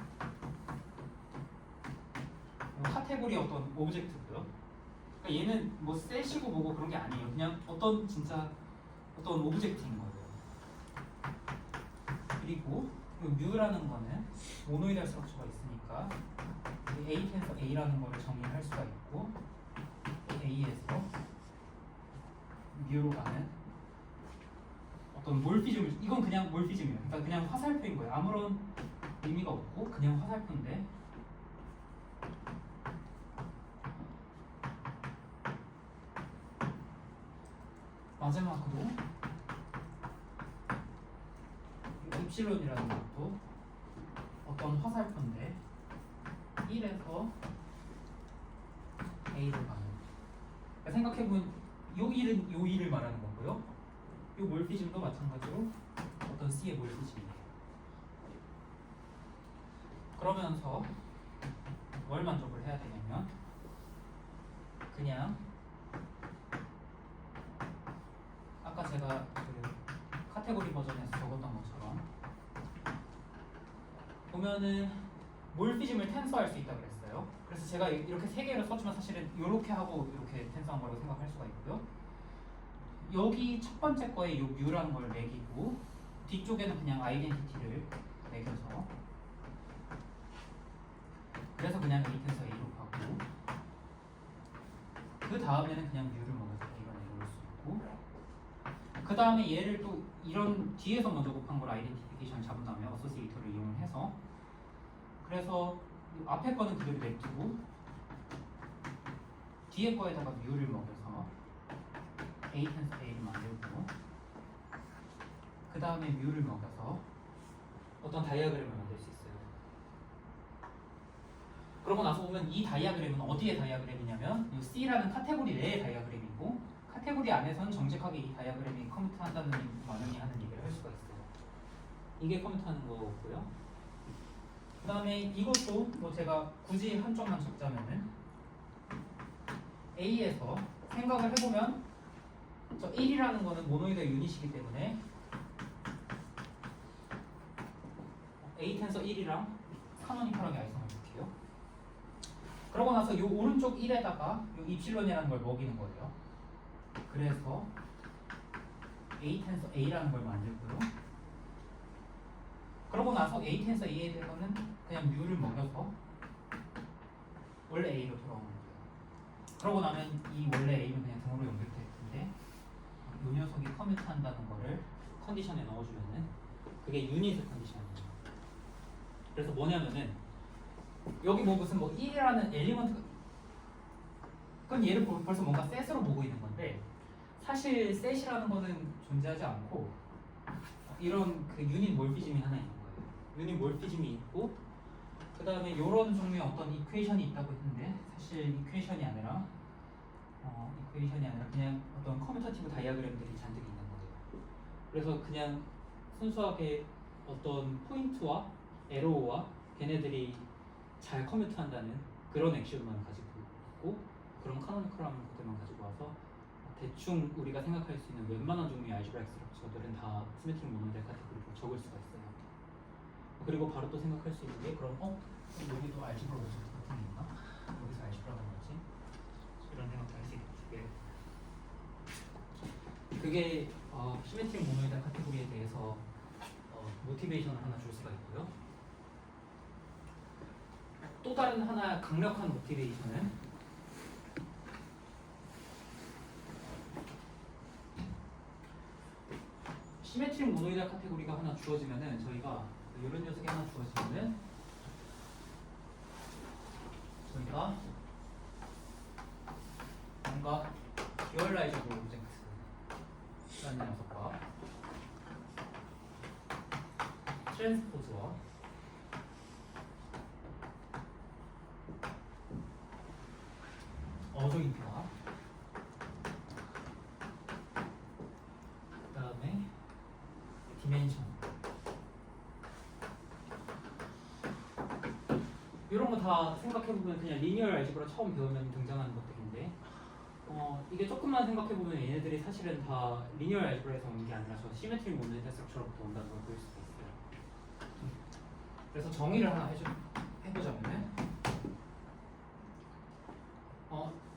S1: 카테고리 어떤 오브젝트고요. 그러니까 얘는 뭐 셋이고 뭐고 그런 게 아니에요. 그냥 진짜 어떤 오브젝트인 거예요. 그리고 뮤라는 거는 모노이달 스트럭처가 있으니까 A 텐서 A라는 거를 정의를 할 수가 있고 A에서 뮤로 가는 어떤 몰피즘을 이건 그냥 몰피즘이에요. 그러니까 그냥 화살표인 거예요. 아무런 의미가 없고 그냥 화살표인데 마지막으로 입실론이라는 것도 어떤 화살표인데 1에서 A로 가는 그러니까 생각해보면 요 1은 요 2를 말하는 거고요. 요 몰피즘도 마찬가지로 어떤 C의 몰피즘이에요. 그러면서 뭘 만족을 해야 되냐면 그냥 아까 제가 카테고리 버전에서 적었던 것처럼 보면은 몰피즘을 텐서할 수 있다고 그랬어요. 그래서 제가 이렇게 세 개를 써주면 사실은 이렇게 하고 이렇게 텐서한 거라고 생각할 수가 있고요. 여기 첫 번째 거에 이 뮤라는 걸 매기고 뒤쪽에는 그냥 아이덴티티를 매겨서 그래서 그냥 A 텐서 A로 가고 그 다음에는 그냥 뮤를 먹어서 A가 내려올 수 있고 그 다음에 얘를 또 이런 뒤에서 먼저 곱한 걸 아이덴티피케이션을 잡은 다음에 어소시에이터를 이용을 해서 그래서 앞에 거는 그대로 냅두고 뒤에 거에다가 뮤를 먹여서 A 텐서 A를 만들고 그 다음에 뮤를 먹여서 어떤 다이아그램을 만들 수 있어요. 그러고 나서 보면 이 다이아그램은 어디의 다이아그램이냐면 이 C라는 카테고리 내의 다이아그램이고 카테고리 안에서는 정직하게 이 다이아그램이 커미트한다는 반응이 하는 얘기를 할 수가 있어요. 이게 커미트하는 거고요. 그 다음에 이것도 뭐 제가 굳이 한쪽만 적자면은 A에서 생각을 해보면 저 1이라는 거는 모노이드 유닛이기 때문에 A 텐서 1이랑 카노니컬하게 아이성을 볼게요. 그러고 나서 이 오른쪽 1에다가 이 입실론이라는 걸 먹이는 거예요. 그래서 A 텐서 A라는 걸 만들고요. 그러고 나서 A 텐서 A에 대해서는 그냥 뮤를 먹여서 원래 A로 돌아오는 거예요. 그러고 나면 이 원래 A는 그냥 등으로 연결될 텐데 이 녀석이 커뮤트한다는 거를 컨디션에 넣어주면은 그게 유닛의 컨디션이에요. 그래서 뭐냐면은 여기 뭐 무슨 뭐 1이라는 엘리먼트가 그건 얘를 벌써 뭔가 셋으로 보고 있는 건데 사실 셋이라는 거는 존재하지 않고 이런 그 유닛 몰피즘이 하나 있는 거예요. 유닛 몰피즘이 있고 그 다음에 이런 종류의 어떤 이퀘이션이 있다고 했는데 사실 이퀘이션이 아니라 그냥 어떤 커뮤터티브 다이아그램들이 잔뜩 있는 거예요. 그래서 그냥 순수하게 어떤 포인트와 에로우와 걔네들이 잘 커뮤트한다는 그런 액션만 가지고 있고 그런 카노니컬한 것들만 가지고 와서 대충 우리가 생각할 수 있는 웬만한 종류의 알지브라익 스트럭처들은 다 시메트릭 모노이드 카테고리로 적을 수가 있어요. 그리고 바로 또 생각할 수 있는 게 그럼 여기도 알지브라 오브젝트 같은 게 있나? 여기서 알지브라가 뭐지? 이런 생각도 할 수 있게 그게 시메트릭 모노이드 카테고리에 대해서 모티베이션을 하나 줄 수가 있고요. 또 다른 하나 강력한 모티베이션은 시메트릭 모노이드 카테고리가 하나 주어지면은 저희가 이런 녀석이 하나 주어지면은 저희가 뭔가 듀얼라이저블 오브젝트라는 녀석과 트랜스포즈와 어조인트와 그 다음에 디멘션 이런 거 다 생각해보면 그냥 리니어 알지브라 처음 배우면 등장하는 것들인데 이게 조금만 생각해보면 얘네들이 사실은 다 리니어 알지브라에서 온 게 아니라 저 시메트릭 모노이드 스트럭처로부터 온다는 걸 볼 수가 있어요. 그래서 정의를 하나 해보자면은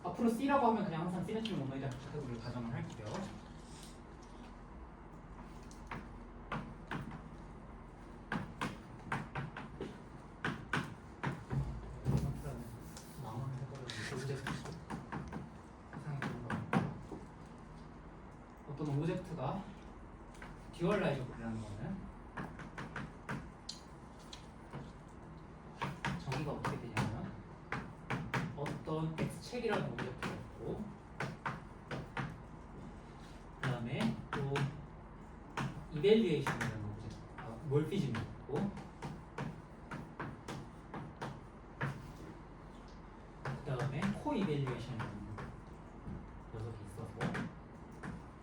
S1: 앞으로 C라고 하면 그냥 항상 시메트릭 모노이드 카테고리를 가정을 할게요. 어떤 오브젝트가 듀얼라이저블이라는 거는 정의가 어떻게 되냐면 어떤 x책이라는 오브젝트가 있고 그 다음에 또 이밸류에이션이라는 오브젝트 몰피즘이 있고 그 다음에 코이밸류에이션이라는 녀석이 있어서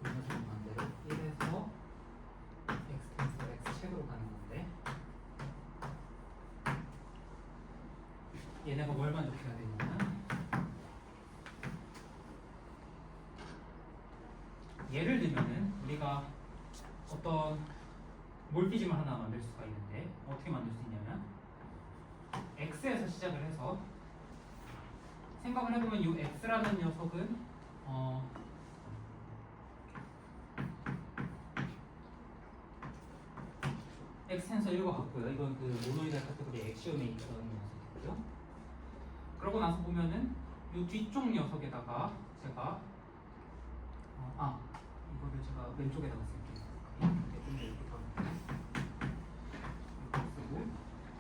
S1: 이 녀석은 반대로 1에서 x 텐서 x책으로 가는 건데 얘네가 뭘 만족해야 되냐면 예를 들면은 우리가 어떤 몰피즘을 하나 만들 수가 있는데 어떻게 만들 수 있냐면 x에서 시작을 해서 생각을 해보면 이 x라는 녀석은 x 텐서 1과 같고요. 이건 그 모노이달 카테고리의 엑시옴에 있던 녀석이고요. 그러고 나서 보면은 이 뒤쪽 녀석에다가 제가 이거를 제가 왼쪽에다가 쓸게요. 이렇게 쓰고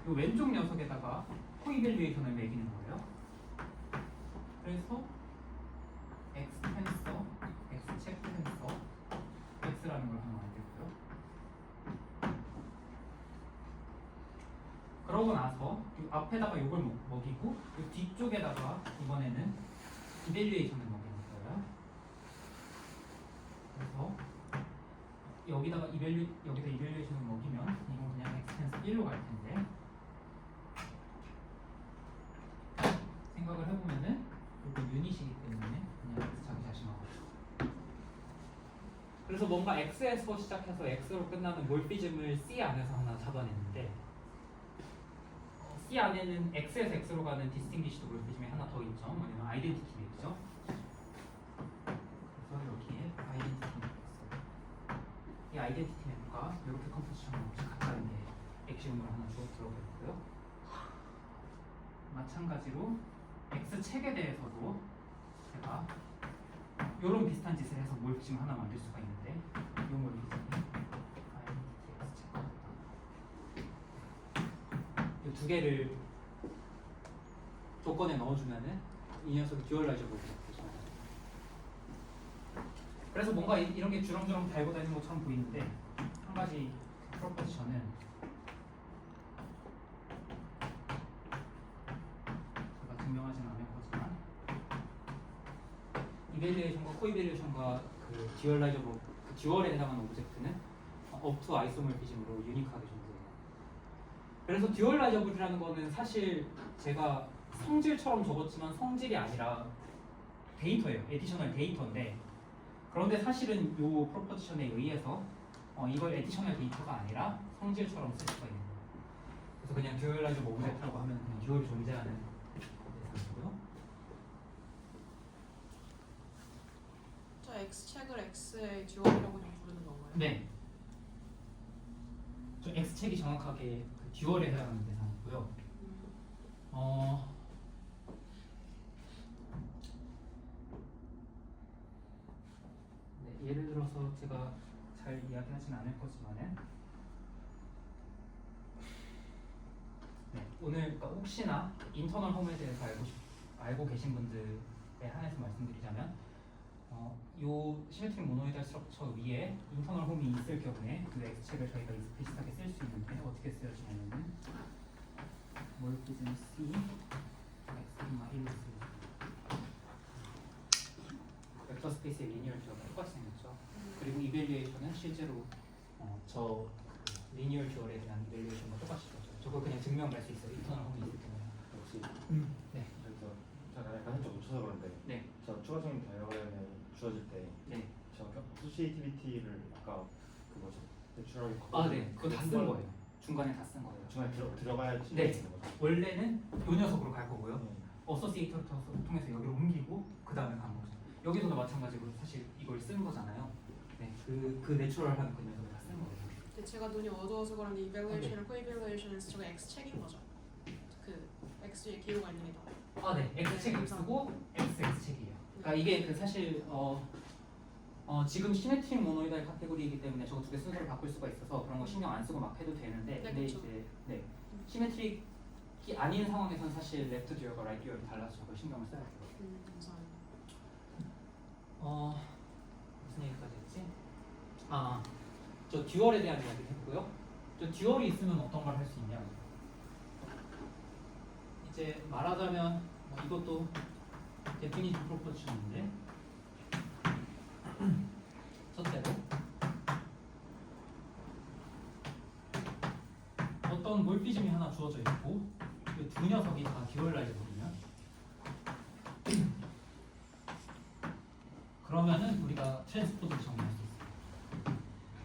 S1: 이 왼쪽 녀석에다가 코이밸리에이션을 매기는 거예요. 그래서 x 텐서, x 체크 텐서, x라는 걸 하나 만들고요. 그러고 나서 이 앞에다가 이걸 먹이고 이 뒤쪽에다가 이번에는 이밸리에이션을 먹이는 거예요. 그래서 여기다 이밸리에이션을 먹이면 이건 그냥 x 텐서 1로 갈 텐데 생각을 해보면은 이거 유닛이기 때문에 그냥 x 자기 자신하고 그래서 뭔가 x에서 시작해서 x로 끝나는 몰피즘을 c 안에서 하나 잡아냈는데 C 안에는 x에서 x로 가는 디스팅기시드 몰피즘이 하나 더 있죠. 뭐냐면 아이덴티티 맵이죠. 그래서 여기에 아이덴티티 맵이 있어요. 이 아이덴티티 맵과 이렇게 컴포지션을 혹시 같다는 게 엑시움으로 하나 쭉 들어가 있고요. 마찬가지로 x 책에 대해서도 제가 이런 비슷한 짓을 해서 몰피즘 하나 만들 수가 있는데 이 몰피즘이 아이덴티티 x 책 이 두 개를 조건에 넣어주면은 이 녀석이 듀얼라이저블이 되죠. 그래서 뭔가 이런 게 주렁주렁 달고 다니는 것처럼 보이는데 한 가지 프로포지션은 제가 증명하지는 않을 거지만 이밸리에이션과 코이밸리에이션과 그 듀얼라이저블 그 듀얼에 해당하는 오브젝트는 업투 아이소몰피즘으로 유니크하게 존재해요. 그래서 듀얼라이저블이라는 거는 사실 제가 성질처럼 적었지만 성질이 아니라 데이터예요. 에디셔널 데이터인데 그런데 사실은 이 프로포지션에 의해서 이걸 에디셔널 데이터가 아니라 성질처럼 쓸 수가 있는 거예요. 그래서 그냥 듀얼라이저블 오브젝트라고 하면 그냥 듀얼이 존재하는 대상이고요.
S5: 저 X책을 X의 듀얼이라고 좀 부르는 건가요?
S1: 네. 저 X책이 정확하게 그 듀얼에 해당하는 대상이고요. 네, 예를 들어서 제가 잘 이야기하진 않을 거지만은 네, 오늘 그러니까 혹시나 인터널 홈에 대해서 알고 계신 분들에 한해서 말씀드리자면 요 시메트릭 모노이달 스트럭처 위에 인터널 홈이 있을 경우에 그 X책을 저희가 익스플리시트하게 쓸 수 있는데 어떻게 쓰여지냐면은 몰피즘 C X마 1로 쓰여져요. 벡터 스페이스의 리니얼 듀얼과 똑같이 생겼죠. 그리고 이밸리에이션은 실제로 저 리니얼 듀얼에 대한 이밸리에이션과 똑같이 되죠. 저거 그냥 증명할 수 있어요. 인터널 홈이 있을 경우에.
S4: 혹시
S1: 네.
S4: 그래서 제가 약간 한쪽 놓쳐서 그런데
S1: 네.
S4: 저 추가적인 다이어그램이 주어질 때
S1: 네.
S4: 저 어소시에이티비티를 아까 그 뭐죠? 내추럴이
S1: 네. 그거 다 쓴 거예요. 중간에 다 쓴 거예요.
S4: 중간에 들어가야지
S1: 네.
S4: 되는 거죠.
S1: 원래는 요 녀석으로 갈 거고요.
S4: 네.
S1: 어소시에이터를 통해서 여기로 옮기고 그 다음에 가는 거죠. 여기서도 마찬가지로 사실 이걸 쓴 거잖아요. 네. 그 내추럴한 그 녀석을 다 쓴 거예요.
S5: 근데 제가 눈이 어두워서 그런데 이밸리에이션을 코이밸리에이션에서 저거 X책인 거죠? 그 X에 기호가 있는 게 다.
S1: 네. X책 X고 X책이에요. 그러니까 이게 그 사실 지금 시메트릭 모노이달 카테고리이기 때문에 저거 두 개 순서를 바꿀 수가 있어서 그런 거 신경 안 쓰고 막 해도 되는데
S5: 네,
S1: 근데
S5: 그쵸.
S1: 이제 네. 시메트릭이 아닌 상황에서는 사실 레프트 듀얼과 라이트 듀얼이 달라서 저걸 신경을 써야 돼요.
S5: 감사합니다.
S1: 무슨 얘기까지 했지? 저 듀얼에 대한 이야기를 했고요. 저 듀얼이 있으면 어떤 걸 할 수 있냐? 이제 말하자면 이것도 데피니트 프로포지션인데 첫째로 어떤 몰피즘이 하나 주어져 있고 이 두 녀석이 다 듀얼라이저거든요. 그러면은 우리가 트랜스포즈를 정리할 수 있어요.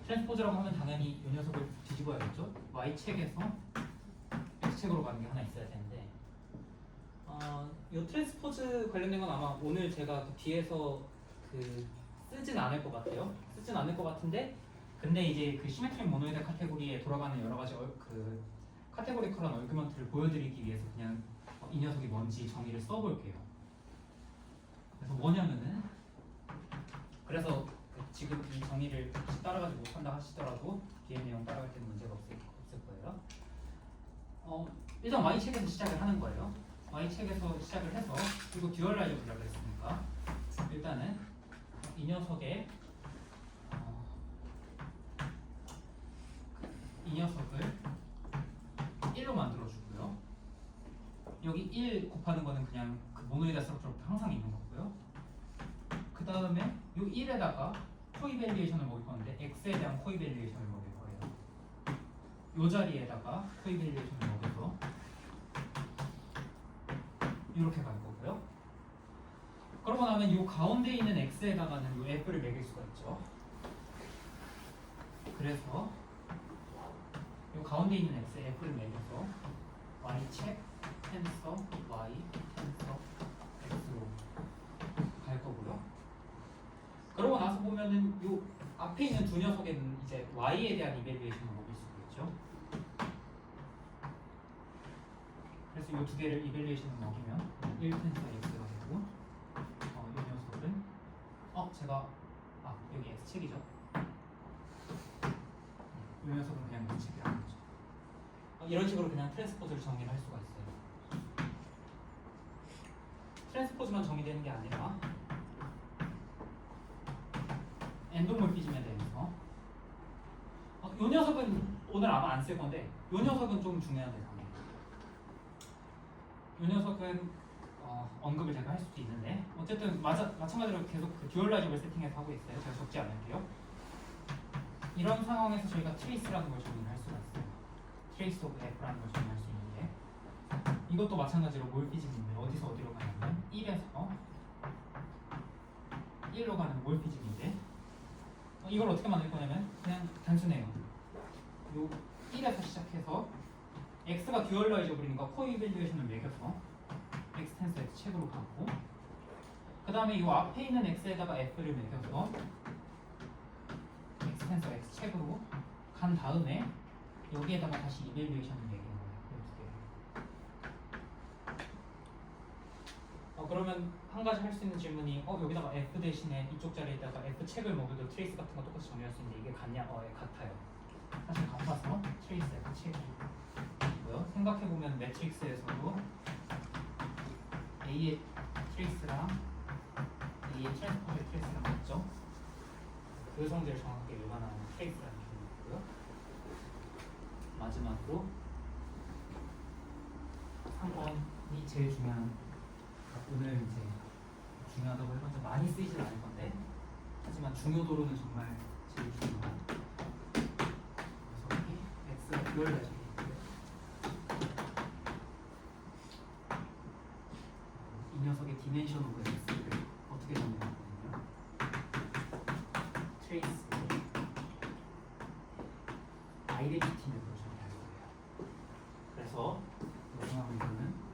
S1: 트랜스포즈라고 하면 당연히 이 녀석을 뒤집어야겠죠. y책에서 x책으로 가는 게 하나 있어야 되는데 이 트랜스포즈 관련된 건 아마 오늘 제가 그 뒤에서 쓰진 않을 것 같아요. 쓰진 않을 것 같은데 근데 이제 그 시메트릭 모노이드 카테고리에 돌아가는 여러 가지 그 카테고리컬한 얼규먼트를 보여드리기 위해서 그냥 이 녀석이 뭔지 정의를 써볼게요. 그래서 뭐냐면은 그래서 지금 이 정의를 혹시 따라가지 못한다 하시더라도 뒤에 내용 따라갈 때는 문제가 없을 거예요. 일단 y책에서 시작을 하는 거예요. y책에서 시작을 해서 그리고 듀얼라이저블이라고 했으니까 일단은 이 녀석의 이 녀석을 1로 만들어주고요. 여기 1 곱하는 거는 그냥 그 모노이드 스트럭처로부터 항상 있는 거고요. 그 다음에 이 1에다가 코이밸리에이션을 먹일 건데 x에 대한 코이밸리에이션을 먹일 거예요. 이 자리에다가 코이밸리에이션을 먹여서 이렇게 갈 거고요. 그러고 나면 이 가운데 있는 x에다가는 이 f를 매길 수가 있죠. 그래서 이 가운데 있는 x에 f를 매겨서 y책 텐서 y 텐서 x로 갈 거고요. 그러고 나서 보면은 이 앞에 있는 두 녀석에는 이제 y에 대한 이밸리에이션을 먹일 수가 있죠. 그래서 이 두 개를 이밸리에이션을 먹이면 1 텐서 x가 되고 이 녀석은 제가 여기 x책이죠. 이 녀석은 그냥 x책이라는 거죠. 이런 식으로 그냥 트랜스포즈를 정리를 할 수가 있어요. 트랜스포즈만 정의되는 게 아니라 엔도몰피즘에 대해서 이 녀석은 오늘 아마 안 쓸 건데 이 녀석은 좀 중요한 대상이에요. 이 녀석은 언급을 제가 할 수도 있는데 어쨌든 마찬가지로 계속 그 듀얼라이저블 세팅해서 하고 있어요. 제가 적지 않을게요. 이런 상황에서 저희가 트레이스라는 걸 정의를 할 수가 있어요. 트레이스 오브 f라는 걸 정의할 수 있는데 이것도 마찬가지로 몰피즘인데 어디서 어디로 가냐면 1에서 1로 가는 몰피즘인데 이걸 어떻게 만들 거냐면 그냥 단순해요. 요 1에서 시작해서 x가 듀얼라이저블이니까 코이밸리에이션을 매겨서 x 텐서 x 책으로 가고 그 다음에 이 앞에 있는 x에다가 f를 매겨서 x 텐서 x 책으로 간 다음에 여기에다가 다시 이밸리에이션을 매기는 거예요. 그러면 한 가지 할 수 있는 질문이 여기다가 f 대신에 이쪽 자리에다가 f 책을 먹여도 트레이스 같은 거 똑같이 정의할 수 있는데 이게 같냐? 같아요. 사실 같아서 트레이스 f 책이고요. 생각해보면 매트릭스에서도 A의 트레이스랑 A의 트랜스포즈의 트레이스랑 같죠? 그 성질을 정확하게 일반화하는 트레이스라는 개념이고요. 마지막으로 3번이 제일 중요한 오늘 이제 중요하다고 해봤자 많이 쓰이진 않을 건데 하지만 중요도로는 정말 제일 중요한 녀석이 x가 듀얼라이저블 이 녀석의 디멘션 오브 x를 어떻게 정의하냐면 트레이스 아이덴티티 맵으로 정의할 거예요. 그래서 영상에서는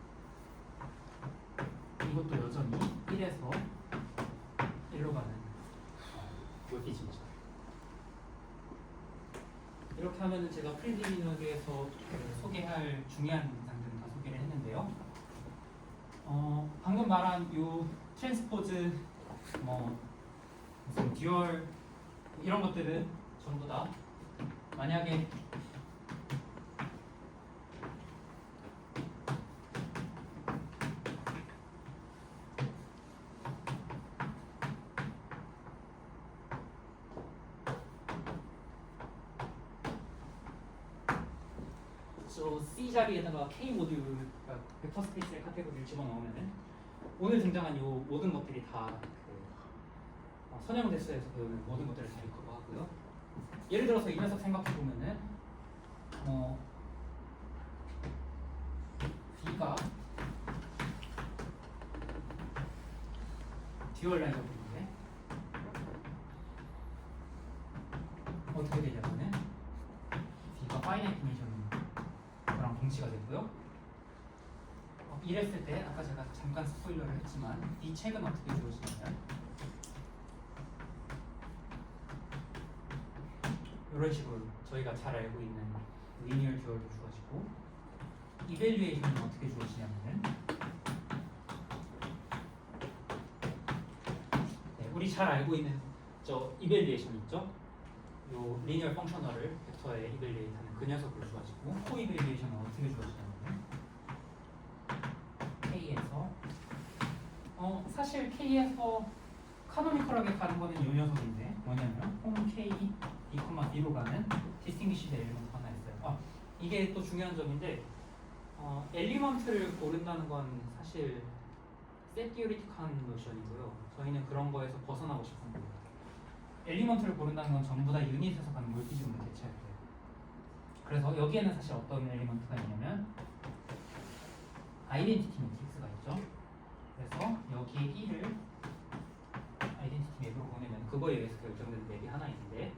S1: 이것도 여전히 1에서 1로 가는 몰피즘이죠. 이렇게 하면은 제가 프리리미너에서 소개할 중요한 문장들은 다 소개를 했는데요. 방금 말한 요 트랜스포즈 무슨 듀얼 이런 것들은 전부 다 만약에 C 자리에다가 K 모듈, 그러니까 벡터 스페이스의 카테고리를 집어넣으면은 오늘 등장한 이 모든 것들이 다 선형 대수에서 배우는 모든 것들을 다 읽고 하고요. 예를 들어서 이 녀석 생각해 보면은 B가 듀얼라이저블인데 어떻게 되냐면은 B가 파이나이트 디멘션이랑 동치가 되고요. 이랬을 때 아까 제가 잠깐 스포일러를 했지만 이 책은 어떻게 주어지냐면 이런 식으로 저희가 잘 알고 있는 리니어 듀얼도 주어지고 이밸류에이션은 어떻게 주어지냐면은 네, 우리 잘 알고 있는 저 이밸류에이션 있죠? 요 리니어 펑셔널을 벡터에 이밸류에이트하는 그 녀석으로 주어지고 코 이밸류에이션은 어떻게 주어지냐면은 K에서 사실 K에서 카노니컬하게 가는 거는 이 녀석인데 뭐냐면 홈 K, B, B로 가는 디스팅기시드 엘리먼트 하나 있어요. 이게 또 중요한 점인데 엘리먼트를 고른다는 건 사실 셋 디오리틱한 노션이고요. 저희는 그런 거에서 벗어나고 싶은 거예요. 엘리먼트를 고른다는 건 전부 다 유닛에서 가는 몰피즘으로 대체할 거예요. 그래서 여기에는 사실 어떤 엘리먼트가 있냐면 아이덴티티 매트릭스가 있죠. 그래서 여기에 1을 아이덴티티 맵으로 보내면 그거에 의해서 결정되는 맵이 하나 있는데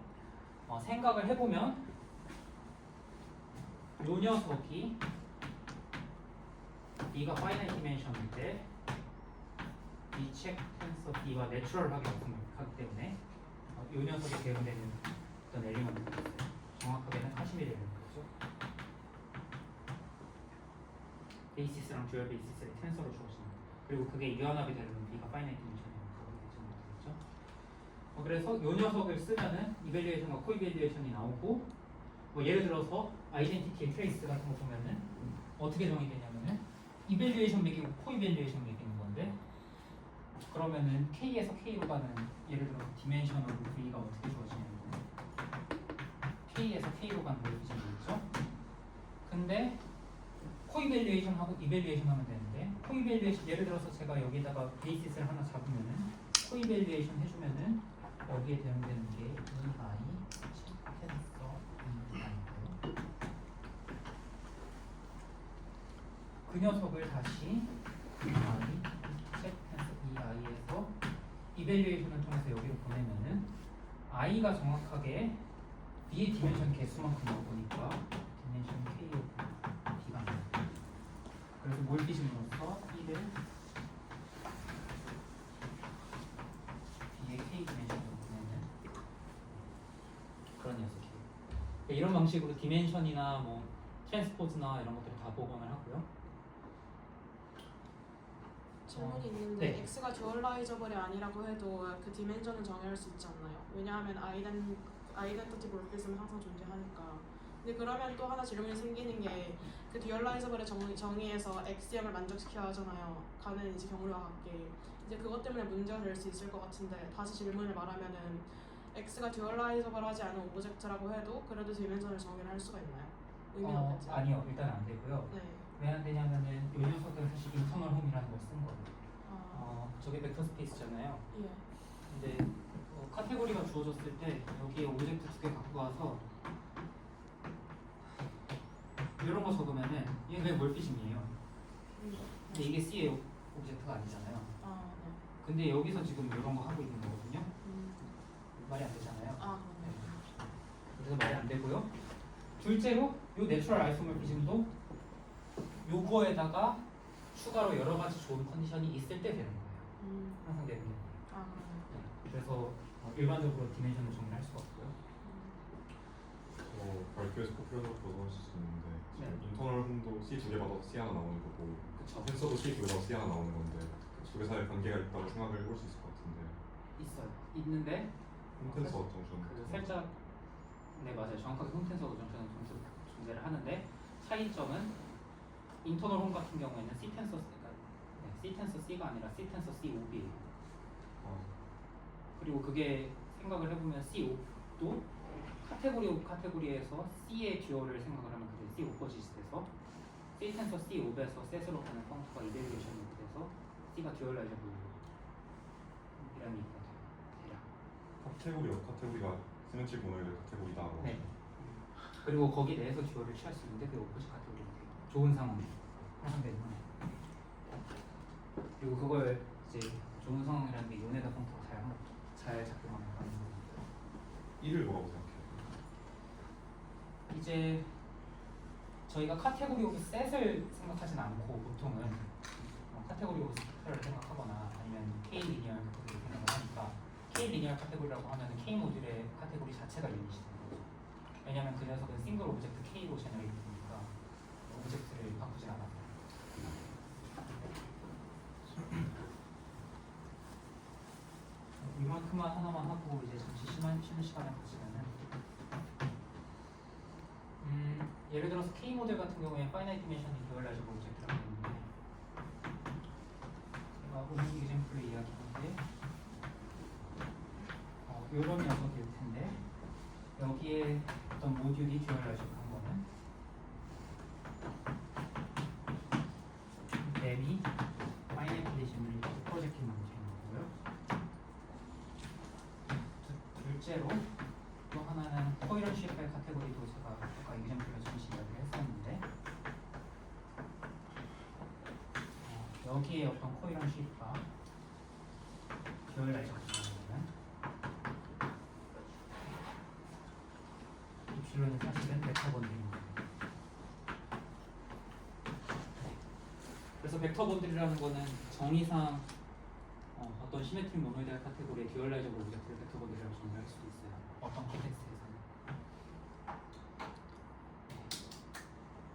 S1: 생각을 해보면 요 녀석이 B가 파이나이트 디멘션일 때 이 책 텐서 B와 내추럴하게 접근하기 때문에 요 녀석에 대응되는 어떤 엘리먼트가 있어요. 정확하게는 카시미르 엘리먼트죠. 베이시스랑 듀얼 베이시스의 텐서로 주어지는 그리고 그게 유연하게 되는 B가 파이나이트 디멘션이라고 되죠. 그래서 요 녀석을 쓰면은 이밸류에이션과 코이밸류에이션이 나오고 예를 들어서 아이덴티티의 트레이스 같은 거 보면은 어떻게 정의 되냐면은 이밸류에이션 맥이고 코이밸류에이션 맥이는 건데 그러면은 K에서 K로 가는 예를 들어서 디멘셔널 V가 어떻게 주어지냐면 K에서 K로 가는 몰피즘이 있죠. 근데 코이밸류에이션하고 이밸류에이션 하면 되는데 코이밸류에이션 예를 들어서 제가 여기다가 베이시스를 하나 잡으면은 코이밸류에이션 해주면은 여기에 대응되는 게 EI 텐서 EI고요. 그 녀석을 다시 EI 텐서 EI에서 이밸류에이션을 통해서 여기로 보내면은 I가 정확하게 B의 디멘션 개수만큼 나오니까 디멘션 K B가 나와요. 그래서 몰피즘으로서 1을 B의 K 디멘션으로 보내는 그런 녀석이에요. 이런 방식으로 디멘션이나 뭐 트랜스포즈나 이런 것들을 다 복원을 하고요.
S5: 질문이 있는데
S1: 네.
S5: X가 듀얼라이저블이 아니라고 해도 그 디멘션은 정의할 수 있지 않나요? 왜냐하면 아이덴티티 몰피즘은 항상 존재하니까. 근데 그러면 또 하나 질문이 생기는 게 그 듀얼라이저블의 정의에서 X형을 만족시켜야 하잖아요. 가는 이제 경우와 같게. 이제 그것 때문에 문제가 될 수 있을 것 같은데 다시 질문을 말하면은 X가 듀얼라이저블하지 않은 오브젝트라고 해도 그래도 디멘션을 정의를 할 수가 있나요? 의미는 없겠죠?
S1: 아니요, 일단 안 되고요.
S5: 네.
S1: 왜 안 되냐면은 이 녀석들은 사실 인터널 홈이라는 걸 쓴 거예요. 저게 벡터 스페이스잖아요.
S5: 예.
S1: 근데 카테고리가 주어졌을 때 여기에 오브젝트 2개 갖고 와서 이런 거 적으면은 이게 그냥 몰피즘이에요. 근데 이게 C의 오브젝트가 아니잖아요.
S5: 네.
S1: 근데 여기서 지금 이런 거 하고 있는 거거든요. 말이 안 되잖아요.
S5: 그렇네.
S1: 그래서 말이 안 되고요. 둘째로 요 내추럴 아이소몰피즘도 요거에다가 추가로 여러 가지 좋은 컨디션이 있을 때 되는 거예요. 항상 되는 게 아니에요.
S5: 그러네.
S1: 그래서 일반적으로 디멘션을 정리할 수가 없고요.
S3: 발표에서 꼭 표현을 벗어날 수 있는데
S1: 네.
S3: 인터널 홈도 C 2개 받아서 C 하나 나오는 거고
S1: 그쵸.
S3: 텐서도 C 2개 받아서 C 하나 나오는 건데 두 개 사이에 관계가 있다고 생각을 해볼 수 있을 것 같은데
S1: 있어요. 있는데
S3: 홈텐서 정션
S1: 살짝 네 맞아요. 정확하게 홈텐서 정션은 존재를 하는데 차이점은 인터널 홈 같은 경우에는 C 텐서 C 텐서 C가 아니라 C 텐서 C5B예요. 그리고 그게 생각을 해보면 C5도 카테고리 오브 카테고리에서 C의 듀얼을 생각을 하면 그게 C 오퍼지트에서 C 텐서 C5에서 셋으로 가는 펑크가 이밸류에이션이 돼서 C가 듀얼라이저블이라는 얘기가 돼요. 대략.
S3: 카테고리가 시메트릭 모노일의 카테고리다.
S1: 네. 그리고 거기 내에서 듀얼을 취할 수 있는데 그게 오퍼지 카테고리가 돼요. 좋은 상황 항상 되는 거예요. 그리고 그걸 이제 좋은 상황이라는 게 요네다 펑크가 잘 작동하는 거니까.
S3: 1을 뭐라고 생각해요?
S1: 이제 저희가 카테고리 오브 셋을 생각하진 않고 보통은 카테고리 오브 셋을 생각하거나 아니면 K 리니어 카테고리 생각을 하니까 K 리니어 카테고리라고 하면 K 모듈의 카테고리 자체가 유닛이 되는 거죠. 왜냐하면 그 녀석은 싱글 오브젝트 K로 제너레이트 되니까 오브젝트를 바꾸진 않아요. 이만큼만 하나만 하고 이제 잠시 쉬는 시간에 보시면은 예를 들어서 K 모델 같은 경우에 파이나이트 디멘션이 듀얼라이저블 오브젝트라고 있는데 제가 오늘 이그젬플을 이야기하는데 이런 녀석일 텐데 여기에 어떤 모듈이 듀얼라이저블한 거는 램이 파이나이트 디멘션을 프로젝팅 문제인 거고요. 둘째로 또 하나는 코이런 쉐이프의 카테고리도 제가 아까 이그젬플로 잠시 이야기를 했었는데 여기에 어떤 코이런 쉐이프가 듀얼라이저블 되는 입실론은 사실은 벡터 본들입니다. 그래서 벡터 본들이라는 거는 정의상 어떤 시메트릭 모노이드al 카테고리의 듀얼라이저블 오브젝트를 벡터 본들이라고 정의할 수도 있어요. 어떤 컨텍스트에서는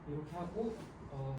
S1: 이렇게 하고